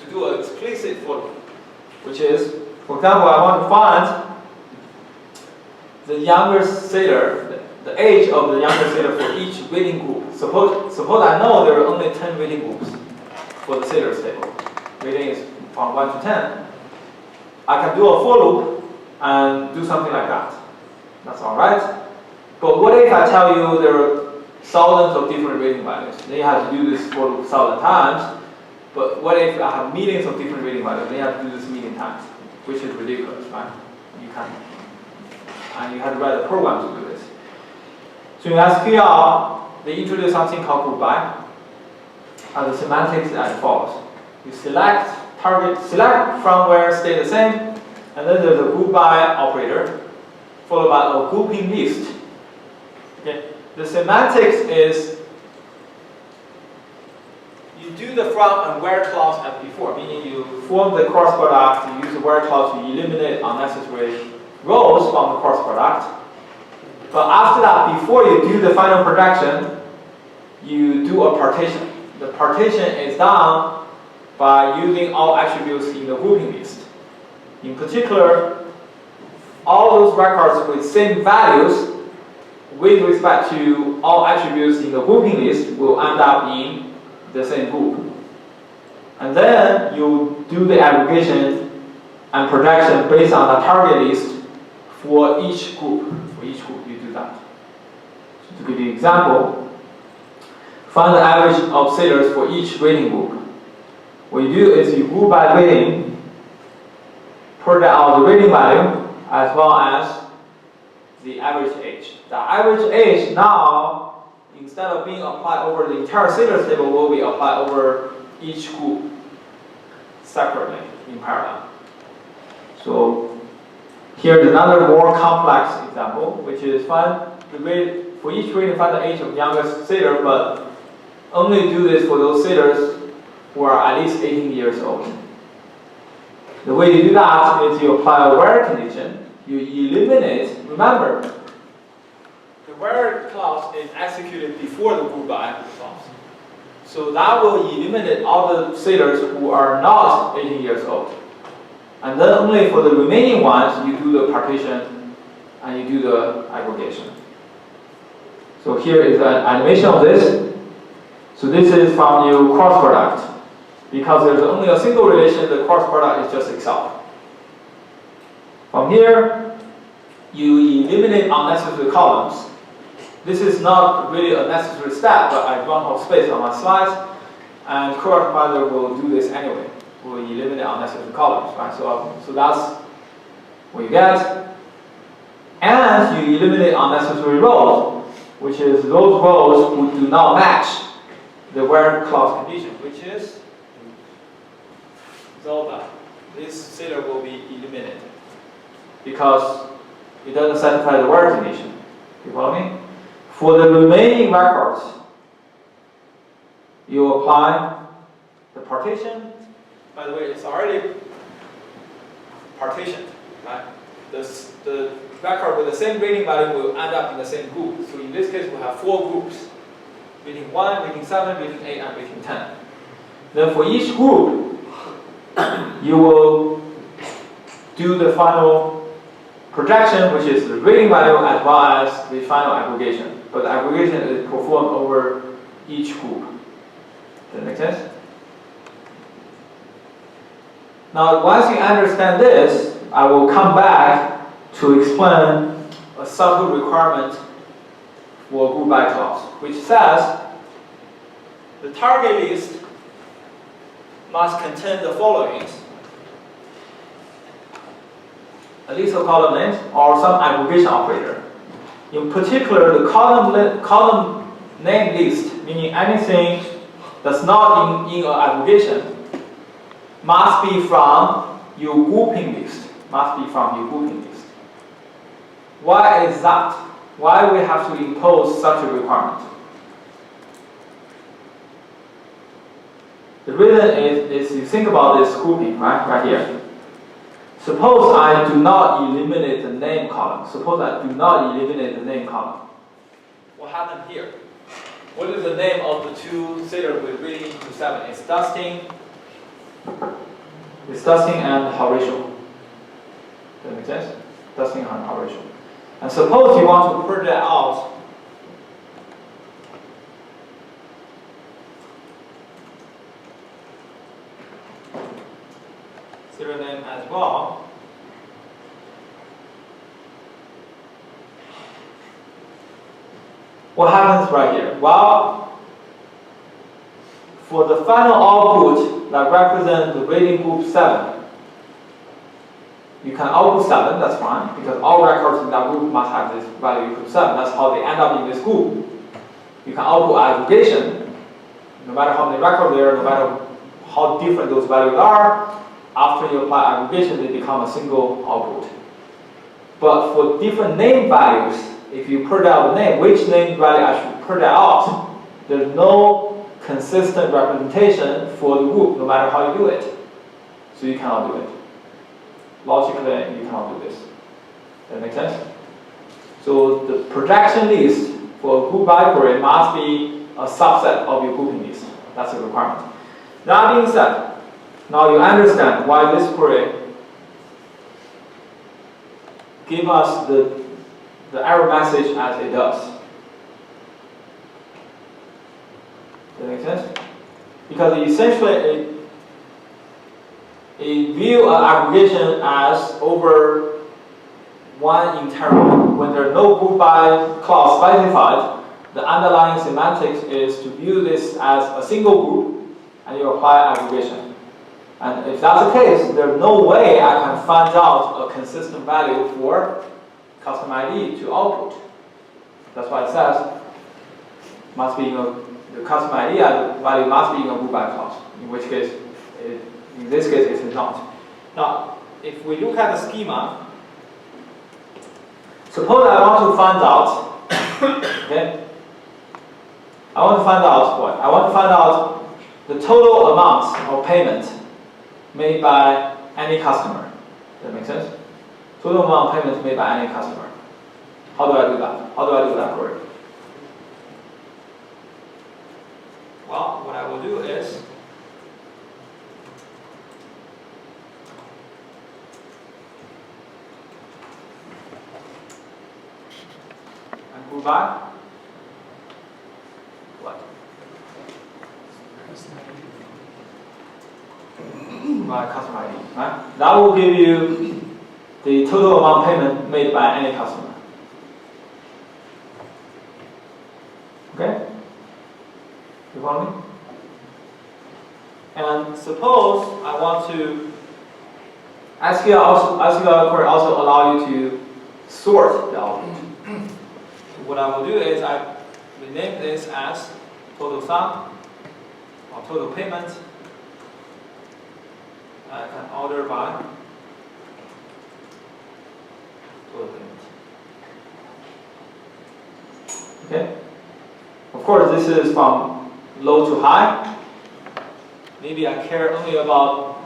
to do an explicit for loop, which is, for example, I want to find the younger sailor, the age of the younger sailor for each rating group. Suppose I know there are only 10 rating groups for the sailors table. Rating is from 1 to 10. I can do a for loop and do something like that. That's all right. But what if I tell you there are thousands of different rating values? Then you have to do this for loop 1,000 times. But what if I have millions of different rating values? Then you have to do this million times, which is ridiculous, right? You can't. And you have to write a program to do this. So in SQL, they introduce something called group by. And the semantics is as follows. You select from where stay the same, and then there's a group by operator, followed by a grouping list. Okay. The semantics is you do the from and where clause as before, meaning you form the cross product, you use the where clause to eliminate unnecessary rows from the cross product. But after that, before you do the final projection, you do a partition. The partition is done by using all attributes in the grouping list. In particular, all those records with same values with respect to all attributes in the grouping list will end up in the same group. And then you do the aggregation and projection based on the target list for each group. For each group, you do that. So to give you an example, find the average of sailors for each rating group. What you do is you group by rating, project out the rating value as well as the average age. The average age now, instead of being applied over the entire sailors table, will be applied over each group separately in parallel. So here's another more complex example, which is find the rate for each rating, find the age of youngest sailor, but only do this for those sailors who are at least 18 years old. The way you do that is you apply a where condition. You eliminate, remember, the where clause is executed before the group by clause. So that will eliminate all the sailors who are not 18 years old. And then only for the remaining ones, you do the partition and you do the aggregation. So here is an animation of this. So this is from your cross product. Because there's only a single relation, the cross product is just itself. From here, you eliminate unnecessary columns. This is not really a necessary step, but I run out of space on my slides, and correct compiler will do this anyway. Will eliminate unnecessary columns, right? So that's what you get. And you eliminate unnecessary rows, which is those rows who do not match the where clause condition, which is Zelda. This sailor will be eliminated because it doesn't satisfy the where condition. You follow me? For the remaining records, you apply the partition. By the way, it's already partitioned, right? The record with the same rating value will end up in the same group. So in this case, we have 4 groups: rating 1, rating 7, rating 8, and rating 10. Then for each group, you will do the final projection, which is the rating value as well as the final aggregation. But the aggregation is performed over each group. Does that make sense? Now, once you understand this, I will come back to explain a subtle requirement for group by clause, which says the target list must contain the following: a list of column names or some aggregation operator. In particular, the column name list, meaning anything that's not in an aggregation, must be from your grouping list. Must be from your grouping list. Why is that? Why we have to impose such a requirement? The reason is you think about this grouping, right here. Suppose I do not eliminate the name column. Suppose I do not eliminate the name column. What happened here? What is the name of the two sailors with reading to 7? It's Dustin. It's Dustin and Horatio. Does that make sense? Dustin and Horatio. And suppose you want to print that out. Serial name as well. What happens right here? Well, for the final output that represents the rating group 7, you can output 7, that's fine, because all records in that group must have this value equal to 7. That's how they end up in this group. You can output aggregation, no matter how many records there, no matter how different those values are. After you apply aggregation, they become a single output. But for different name values, if you put out the name, which name value I should put out, there's no consistent representation for the group, no matter how you do it. So you cannot do it. Logically, you cannot do this. Does that make sense? So the projection list for a group by query must be a subset of your grouping list. That's a requirement. That being said, now you understand why this query gives us the error message as it does. Does that make sense? Because essentially it views an aggregation as over one interval. When there's no group by clause specified, the underlying semantics is to view this as a single group and you apply aggregation. And if that's the case, there's no way I can find out a consistent value for custom ID to output. That's why it says must be the custom ID value must be in a group by clause. In which case, in this case, it is not. Now, if we look at the schema, suppose I want to find out. Okay, I want to find out what? I want to find out the total amount of payment made by any customer. Does that make sense? Total amount of payments made by any customer. How do I do that? How do I do that query? Well, what I will do is I go back. What? By customer ID, right? That will give you the total amount payment made by any customer. Okay? You follow me? And suppose I want to SQL query also allow you to sort the output. What I will do is I rename this as total sum or total payment. I can order by total payment. Okay? Of course, this is from low to high. Maybe I care only about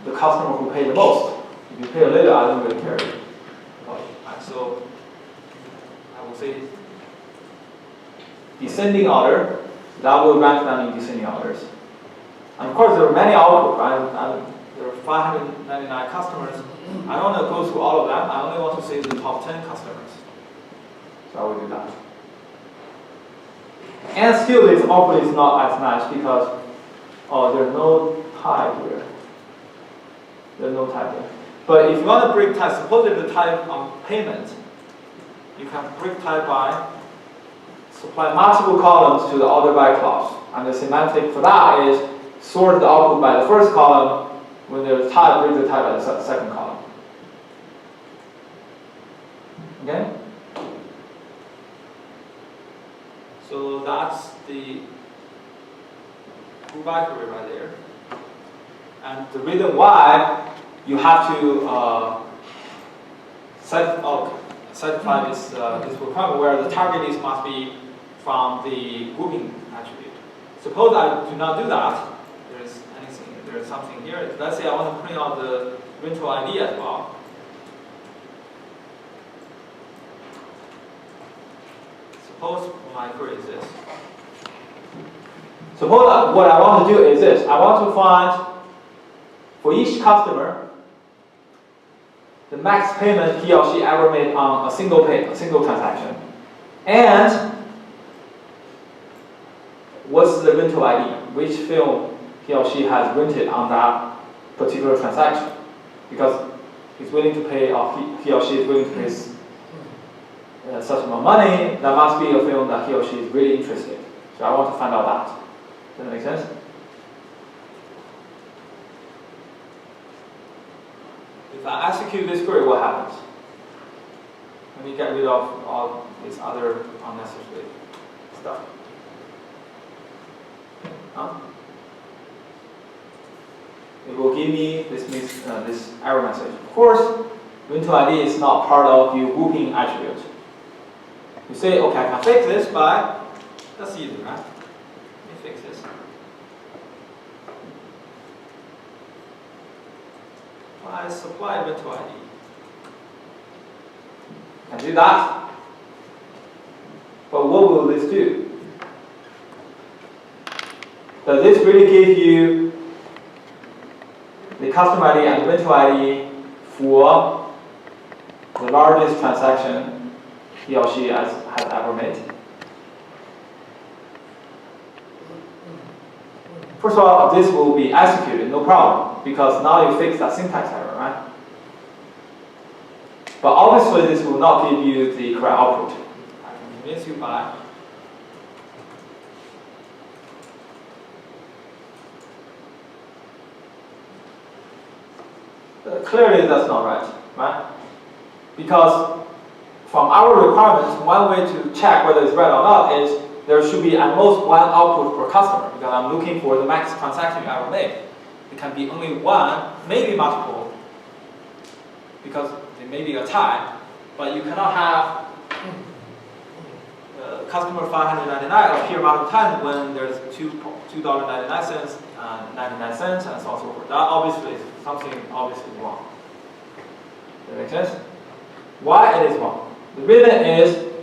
the customer who paid the most. If you pay a little, I don't really care about it. So I will say descending order, that will rank them in descending orders. And of course, there are many outputs, right? There are 599 customers. I don't want to go through all of them. I only want to say the top 10 customers. So I will do that. And still, this output is not as nice because there's no type here. There's no type here. But if you want to bring type, suppose there's a type on payment, you can break type by supply multiple columns to the order by clause. And the semantic for that is sort the output by the first column. When there's type, break the type by the second column. Okay? So that's the group by query right there. And the reason why you have to satisfy this requirement where the target is must be from the grouping attribute. Suppose I do not do that. There's something here. Let's say I want to print out the rental ID as well. Suppose my query is this. Suppose what I want to do is this. I want to find for each customer the max payment he or she ever made on a single transaction, and what's the rental ID, which film he or she has rented on that particular transaction, because he's willing to pay, or he or she is willing to pay such amount of money. That must be a film that he or she is really interested. So I want to find out that. Does that make sense? If I execute this query, what happens? Let me get rid of all this other unnecessary stuff. It will give me this error message. Of course, rental ID is not part of your grouping attribute. You say, okay, I can fix this by, that's easy, right? Let me fix this. I supply rental ID. Can do that. But what will this do? Does this really give you the customer ID and the rental ID for the largest transaction he or she has ever made? First of all, this will be executed, no problem, because now you fix that syntax error, right? But obviously, this will not give you the correct output. I can convince you by clearly that's not right? Because from our requirements, one way to check whether it's right or not is there should be at most one output per customer, because I'm looking for the max transaction you ever made. It can be only one, maybe multiple, because there may be a tie, but you cannot have customer 599 appear multiple times when there's $2.99 and 99 cents and so on and so forth. That obviously is something obviously wrong. Does that make sense? Why it is wrong? The reason is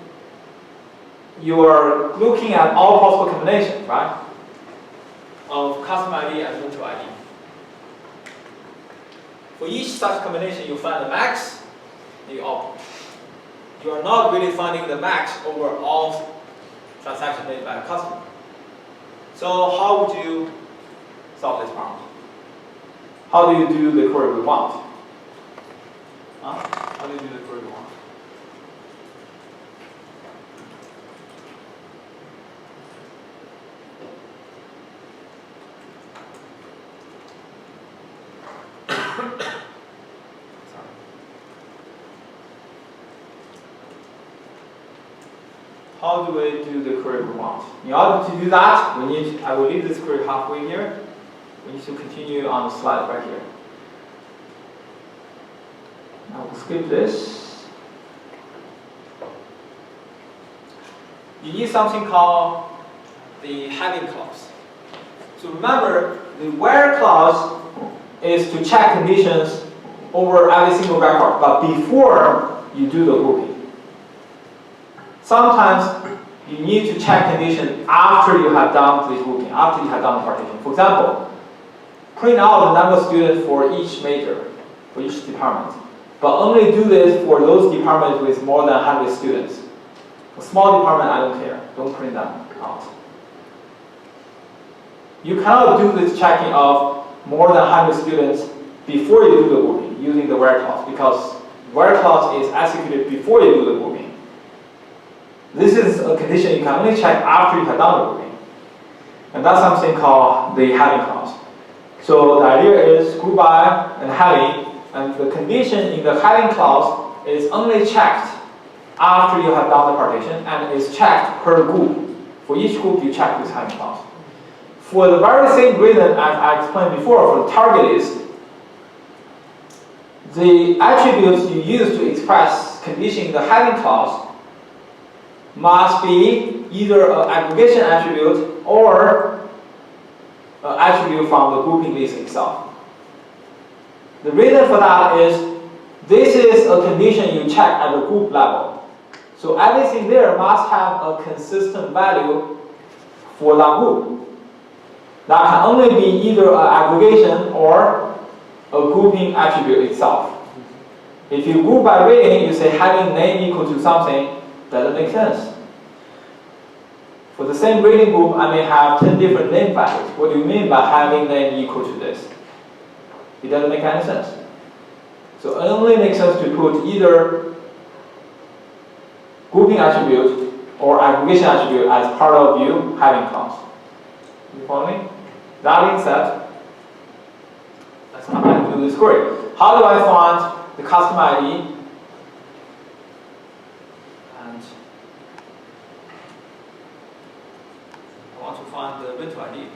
you are looking at all possible combinations, right, of customer ID and rental ID. For each such combination, you find the max and you output. You are not really finding the max over all transactions made by a customer. So how would you solve this problem? How do you do the query we want? How do you do the query we want? How do we do the query we want? In order to do that, I will leave this query halfway here. We need to continue on the slide right here. Now we'll skip this. You need something called the having clause. So remember, the where clause is to check conditions over every single record, but before you do the grouping. Sometimes you need to check condition after you have done the grouping, after you have done the partition. For example, print out the number of students for each major, for each department, but only do this for those departments with more than 100 students. A small department, I don't care. Don't print them out. You cannot do this checking of more than 100 students before you do the grouping using the where clause, because where clause is executed before you do the grouping. This is a condition you can only check after you have done the grouping. And that's something called the having clause. So the idea is group by and having, and the condition in the having clause is only checked after you have done the partition, and is checked per group. For each group, you check this having clause. For the very same reason as I explained before for the target list, the attributes you use to express condition in the having clause must be either an aggregation attribute or an attribute from the grouping list itself. The reason for that is this is a condition you check at the group level. So everything there must have a consistent value for that group. That can only be either an aggregation or a grouping attribute itself. If you group by rating, you say having name equal to something, doesn't make sense. For the same rating group, I may have 10 different name values. What do you mean by having name equal to this? It doesn't make any sense. So it only makes sense to put either grouping attribute or aggregation attribute as part of your having clause. You follow me? That being said, let's come back to this query. How do I find the custom ID? And I want to find the rental ID.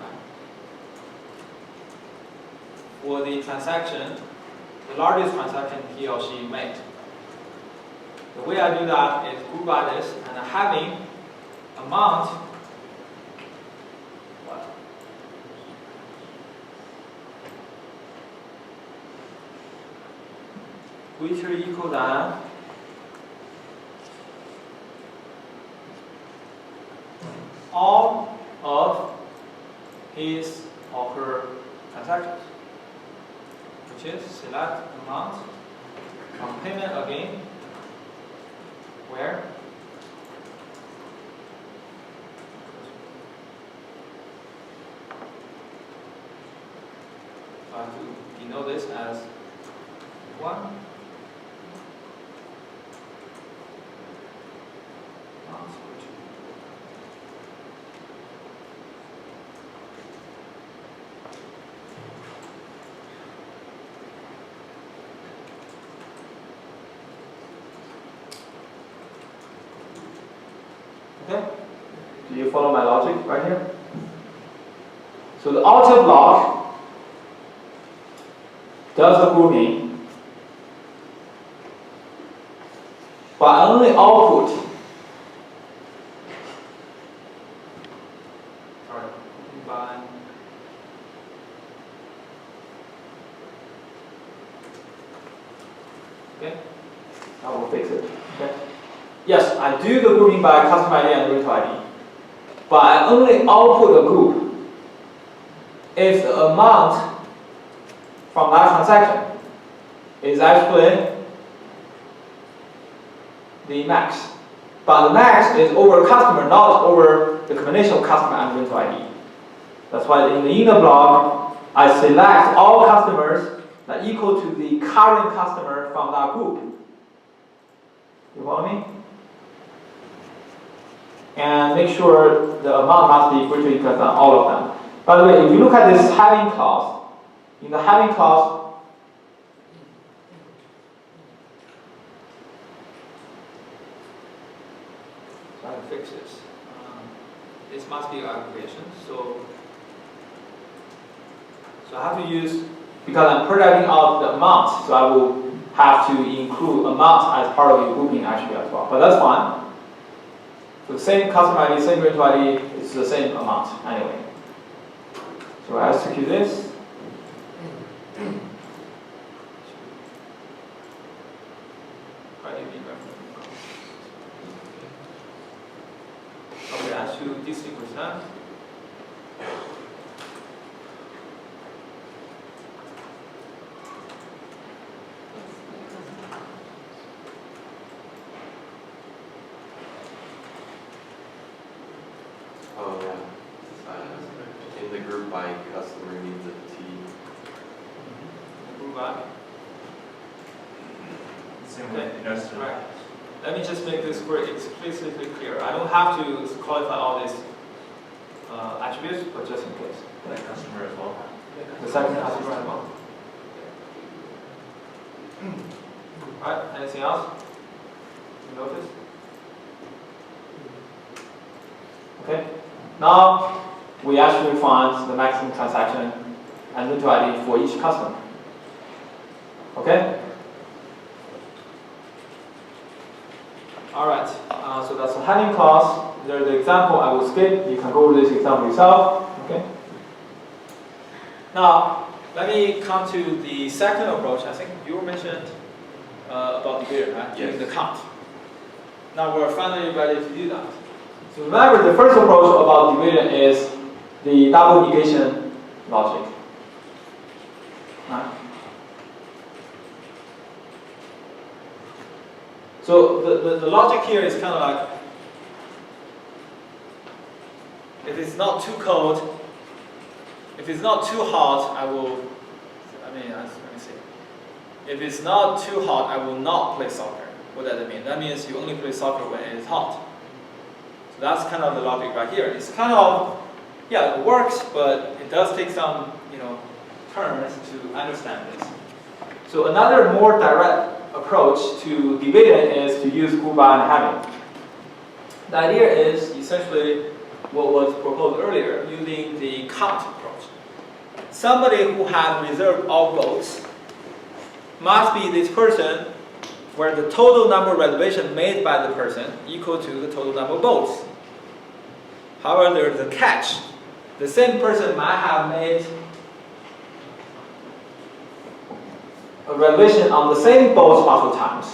For the transaction, the largest transaction he or she made. The way I do that is group by this and having amount greater equal than all of his or her transactions, which is select amount from payment again, where so I have to denote this as 1. Okay? Do you follow my logic right here? So the outer block does the grouping, but only output. Sorry, by okay, I will fix it. Okay. Yes, I do the grouping by custom ID and rental ID, but I only output a group if the amount from that transaction is actually the max. But the max is over customer, not over the combination of customer and rental ID. That's why in the inner block, I select all customers that equal to the current customer from that group. You follow me? And make sure the amount must be greater or equal than all of them. By the way, if you look at this having clause, in the having clause, so I have to fix this. This must be aggregation. So I have to use, because I'm projecting out the amount, so I will have to include amount as part of the grouping attribute as well. But that's fine. So the same customer ID, same rental ID, it's the same amount anyway. So I execute this. Okay, I should distinguish that. Oh, yeah. In the group by customer needs a T. Group by. Same with industrial. Right. let me just make this very explicitly clear. I don't have to qualify all these attributes, but just in case. The customer as well. The second customer as well. Alright, anything else? You notice? Okay. Now we actually find the maximum transaction and root ID for each customer. Okay? Alright, so that's the heading clause. There's the example I will skip. You can go over this example yourself. Okay? Now, let me come to the second approach. I think you mentioned about division, right? Doing the count. Now we're finally ready to do that. So remember, the first approach about division is the double negation logic. Right? So the logic here is kind of like, if it's not too cold, if it's not too hot, let me see. If it's not too hot, I will not play soccer. What does that mean? That means you only play soccer when it is hot. So that's kind of the logic right here. It's kind of, yeah, it works, but it does take some, turns to understand this. So another more direct approach to division is to use group by and having. The idea is essentially what was proposed earlier, using the count approach. Somebody who has reserved all votes must be this person where the total number of reservations made by the person equal to the total number of votes. However, there's a catch. The same person might have made a reservation on the same votes multiple times,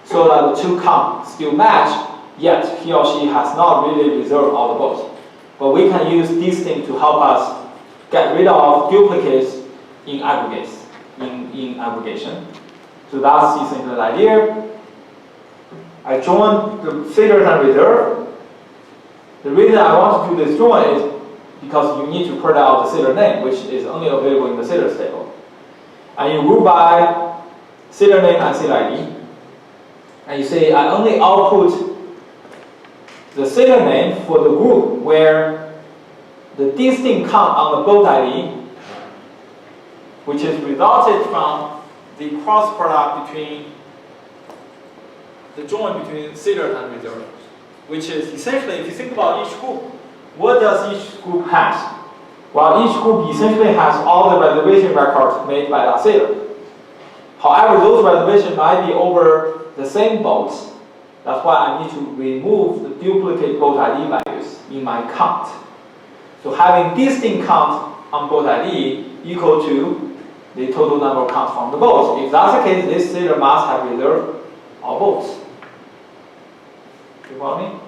so that the two counts still match, yet he or she has not really reserved all the votes. But we can use these things to help us get rid of duplicates in aggregates, in aggregation. So that's essentially the idea. I join the setters and reserve. The reason I want to do this join is because you need to put out the setter name, which is only available in the setters table. And you group by setter name and setter ID. And you say, I only output the setter name for the group where the distinct count on the both ID, which is resulted from the cross product between the join between setter and reserve, which is essentially, if you think about each group, what does each group have? Well, each group essentially has all the reservation records made by that setter. However, those reservations might be over the same votes. That's why I need to remove the duplicate vote ID values in my count. So having distinct count on vote ID equal to the total number of counts from the votes. If that's the case, this setter must have reserved all votes. You follow me?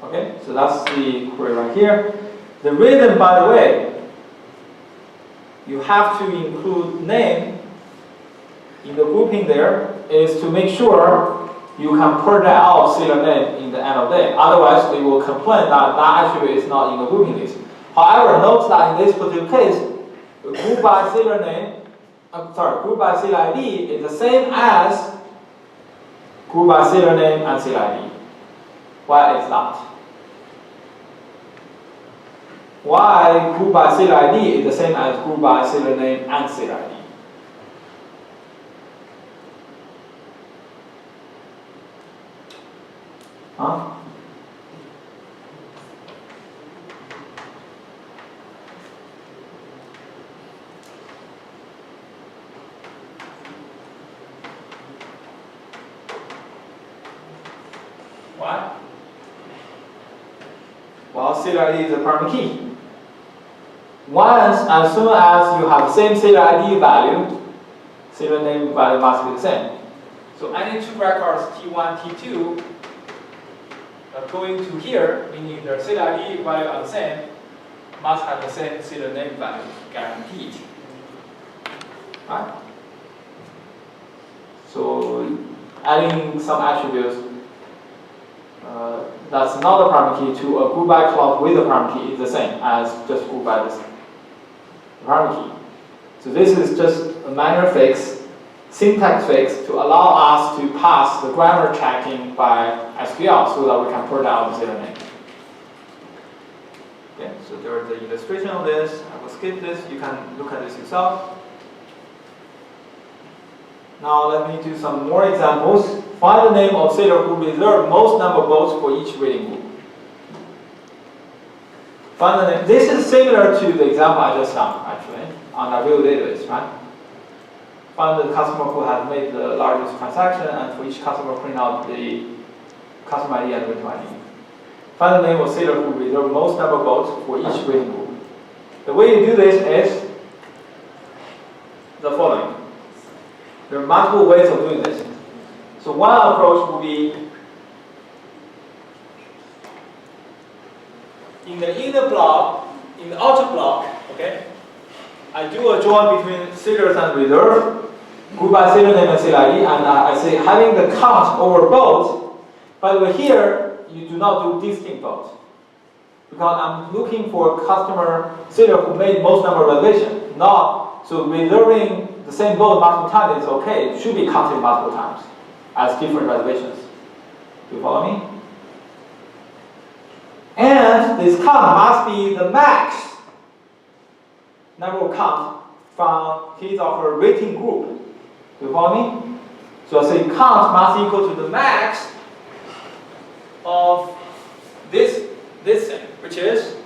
Okay, so that's the query right here. The reason, by the way, you have to include name in the grouping there is to make sure you can put that out setter name in the end of the day. Otherwise, they will complain that that attribute is not in the grouping list. However, note that in this particular case, group by setter name, group by setter ID is the same as group by setter name and setter ID. Why is that? Why group by setter ID is the same as group by setter name and setter ID? Huh? Why? Well, setter ID is a primary key. As soon as you have the same setter ID value, setter name value must be the same. So any two records T1, T2 are going to here, meaning their setter ID value are the same, must have the same setter name value guaranteed. Right? So adding some attributes that's not a primary key to a group by clause with a primary key is the same as just group by this primary key. So this is just a minor fix syntax fix to allow us to pass the grammar checking by SQL so that we can print out the sailor name. Okay, so there is the illustration of this. I will skip this. You can look at this yourself. Now let me do some more examples. Find the name of sailor who reserved most number of votes for each reading group. Find the name. This is similar to the example I just done, actually, on a real database, right? Find the customer who has made the largest transaction, and for each customer, print out the customer ID and return ID. Find the name of sailor who reserved most number of votes for each reading group. The way you do this is the following. There are multiple ways of doing this. So one approach would be in the inner block, in the outer block, okay, I do a join between sailors and reserve, group by sailor name and sailor ID, and I say having the count over both. By the way, here you do not do distinct vote because I'm looking for customer sailor who made most number of reservations. Not so reserving the same vote multiple times is okay. It should be counted multiple times as different reservations. Do you follow me? And this count must be the max number of count from his or her rating group. Do you follow me? So I say count must equal to the max of this thing, which is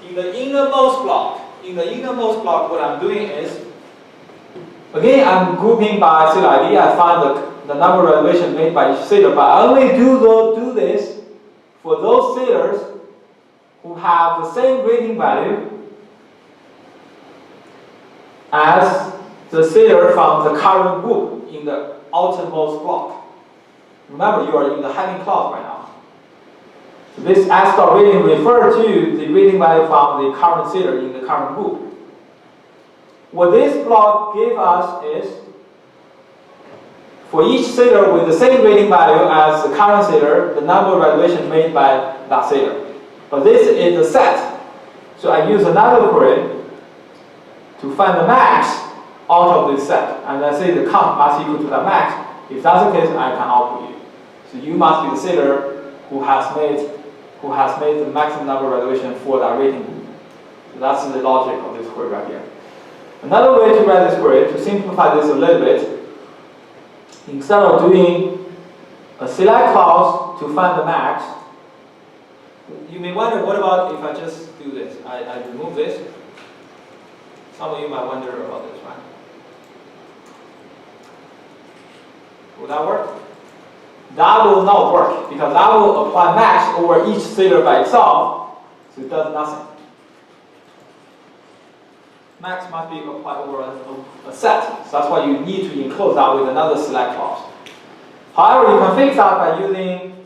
in the innermost block. In the innermost block, what I'm doing is, again, I'm grouping by sailor ID. I find the number of reservations made by each sailor, but I only do this for those sailors who have the same rating value as the sailor from the current group in the outermost block. Remember, you are in the heading clause right now. So this s.rating refers to the rating value from the current sailor in the current group. What this block gives us is, for each sailor with the same rating value as the current sailor, the number of reservations made by that sailor. But this is a set. So I use another query to find the max out of this set. And I say the count must equal to the max. If that's the case, I can output you. So you must be the sailor who has made the maximum number of reservations for that rating group. So that's the logic of this query right here. Another way to write this query, to simplify this a little bit, instead of doing a select clause to find the max, you may wonder, what about if I just do this? I remove this. Some of you might wonder about this, right? Would that work? That will not work because that will apply max over each sailor by itself, so it does nothing. Max must be applied over a set, so that's why you need to enclose that with another select clause. However, you can fix that by using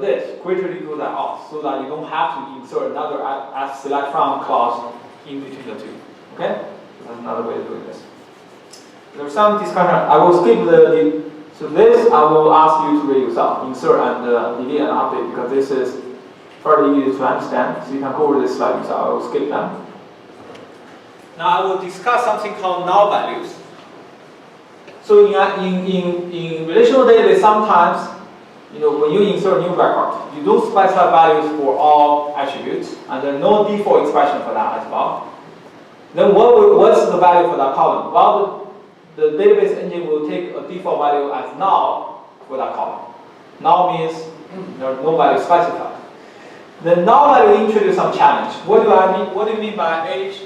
this, greater equal than else, so that you don't have to insert another as select from clause in between the two. Okay? So that's another way of doing this. There's some discussion. I will skip so this I will ask you to read yourself, insert and delete and update, because this is fairly easy to understand. So you can go over this slide yourself. I will skip them. Now I will discuss something called null values. So in relational database, sometimes when you insert a new record, you don't specify values for all attributes, and there's no default expression for that as well. Then what's the value for that column? Well, the database engine will take a default value as null for that column. Null means there's no value specified. The null value introduces some challenge. What do I mean? What do you mean by age?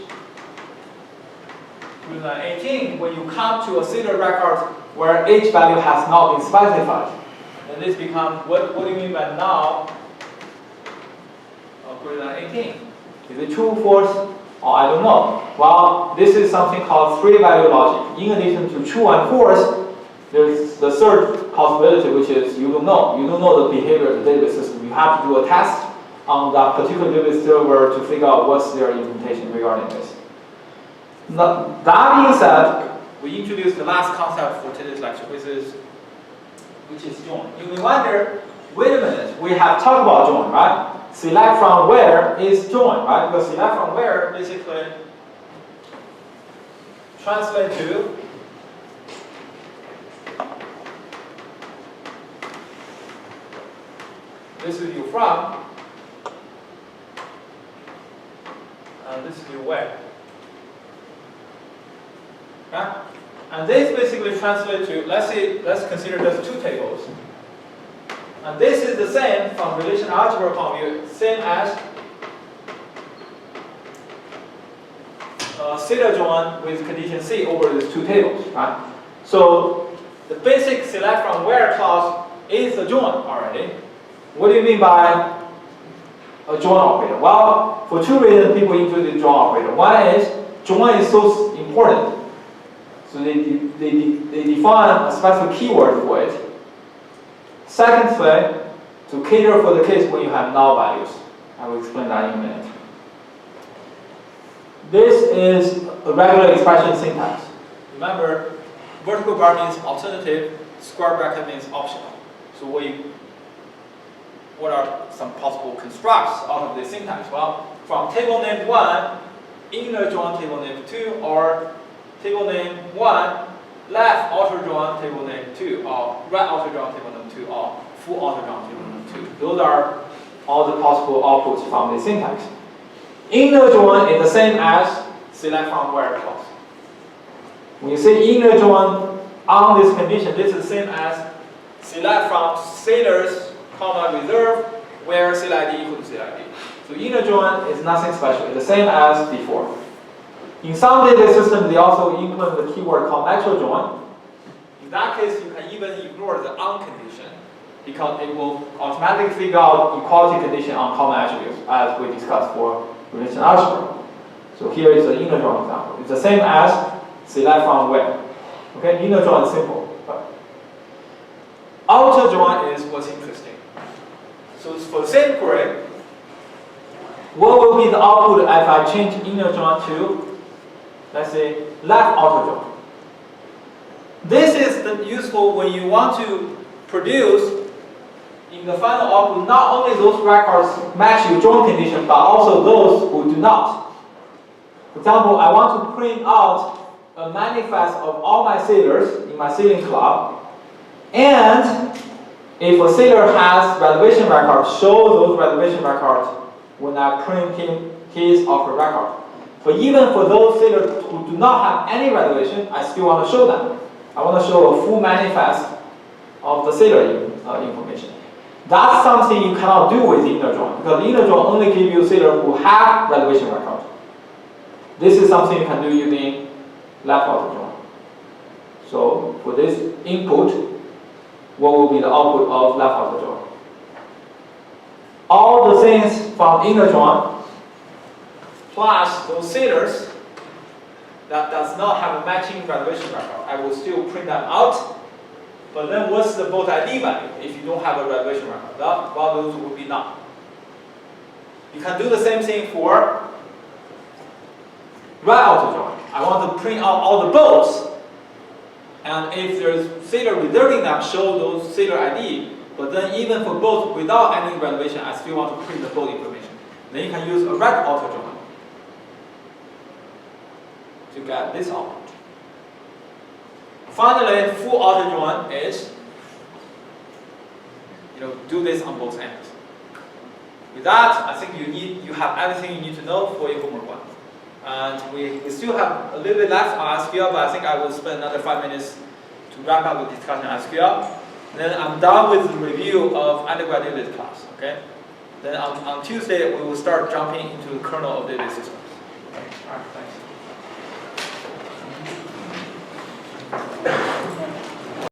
18, when you come to a sailor record where age value has not been specified, then this becomes, what do you mean by null of greater than 18? Is it true, false, or I don't know? Well, this is something called three-value logic. In addition to true and false, there's the third possibility, which is you don't know. You don't know the behavior of the database system. You have to do a test on that particular database server to figure out what's their implementation regarding this. Now, that being said, we introduced the last concept for today's lecture, which is join. You may wonder, wait a minute, we have talked about join, right? Select from where is join, right? Because select from where basically translate to This is your from, and this is your where. Okay? And this basically translates to, let's consider there's two tables. And this is the same from relational algebra point of view, same as Theta join with condition C over these two tables, right? So the basic select from where clause is a join already. What do you mean by a join operator? Well, for two reasons people include the join operator. One is join is so important, so they define a specific keyword for it. Secondly, to cater for the case when you have null values. I will explain that in a minute. This is a regular expression syntax. Remember, vertical bar means alternative, square bracket means optional. So what are some possible constructs out of this syntax? Well, from table name 1, inner join table name 2, or table name 1, left outer join table name 2, or right outer join table name 2, or full outer join table name 2. Those are all the possible outputs from this syntax. Inner join is the same as select from where clause. When you say inner join on this condition, this is the same as select from sailors, comma reserve, where CLID equals to CLID. So inner join is nothing special. It's the same as before. In some data systems, they also implement the keyword called natural join. In that case, you can even ignore the on condition because it will automatically figure out equality condition on common attributes, as we discussed for relational algebra. So here is the inner join example. It's the same as select from where. Okay, inner join is simple. But outer join is what's interesting. So for the same query, what will be the output if I change inner join to, let's say, left outer join? This is useful when you want to produce in the final output not only those records match your join condition, but also those who do not. For example, I want to print out a manifest of all my sailors in my sailing club, and if a sailor has reservation records, show those reservation records when I print his or her record. But even for those sailors who do not have any reservation, I still want to show them. I want to show a full manifest of the sailor information. That's something you cannot do with inner join, because inner join only gives you sailors who have reservation records. This is something you can do using left outer join. So for this input, what will be the output of left outer join? All the things from inner join plus those sailors that does not have a matching reservation record, I will still print them out. But then what's the boat ID value if you don't have a reservation record? Well, those will be none. You can do the same thing for right outer join. I want to print out all the boats, and if there's sailor reserving them, show those sailor ID. But then even for boats without any reservation, I still want to print the boat information. Then you can use a right outer join to get this output. Finally, full outer join is, do this on both ends. With that, I think you have everything you need to know for your homework 1. And we still have a little bit left on SQL, but I think I will spend another 5 minutes to wrap up the discussion on SQL. Then I'm done with the review of undergraduate database class. Okay. Then on Tuesday we will start jumping into the kernel of database systems. Okay. All right. Thanks.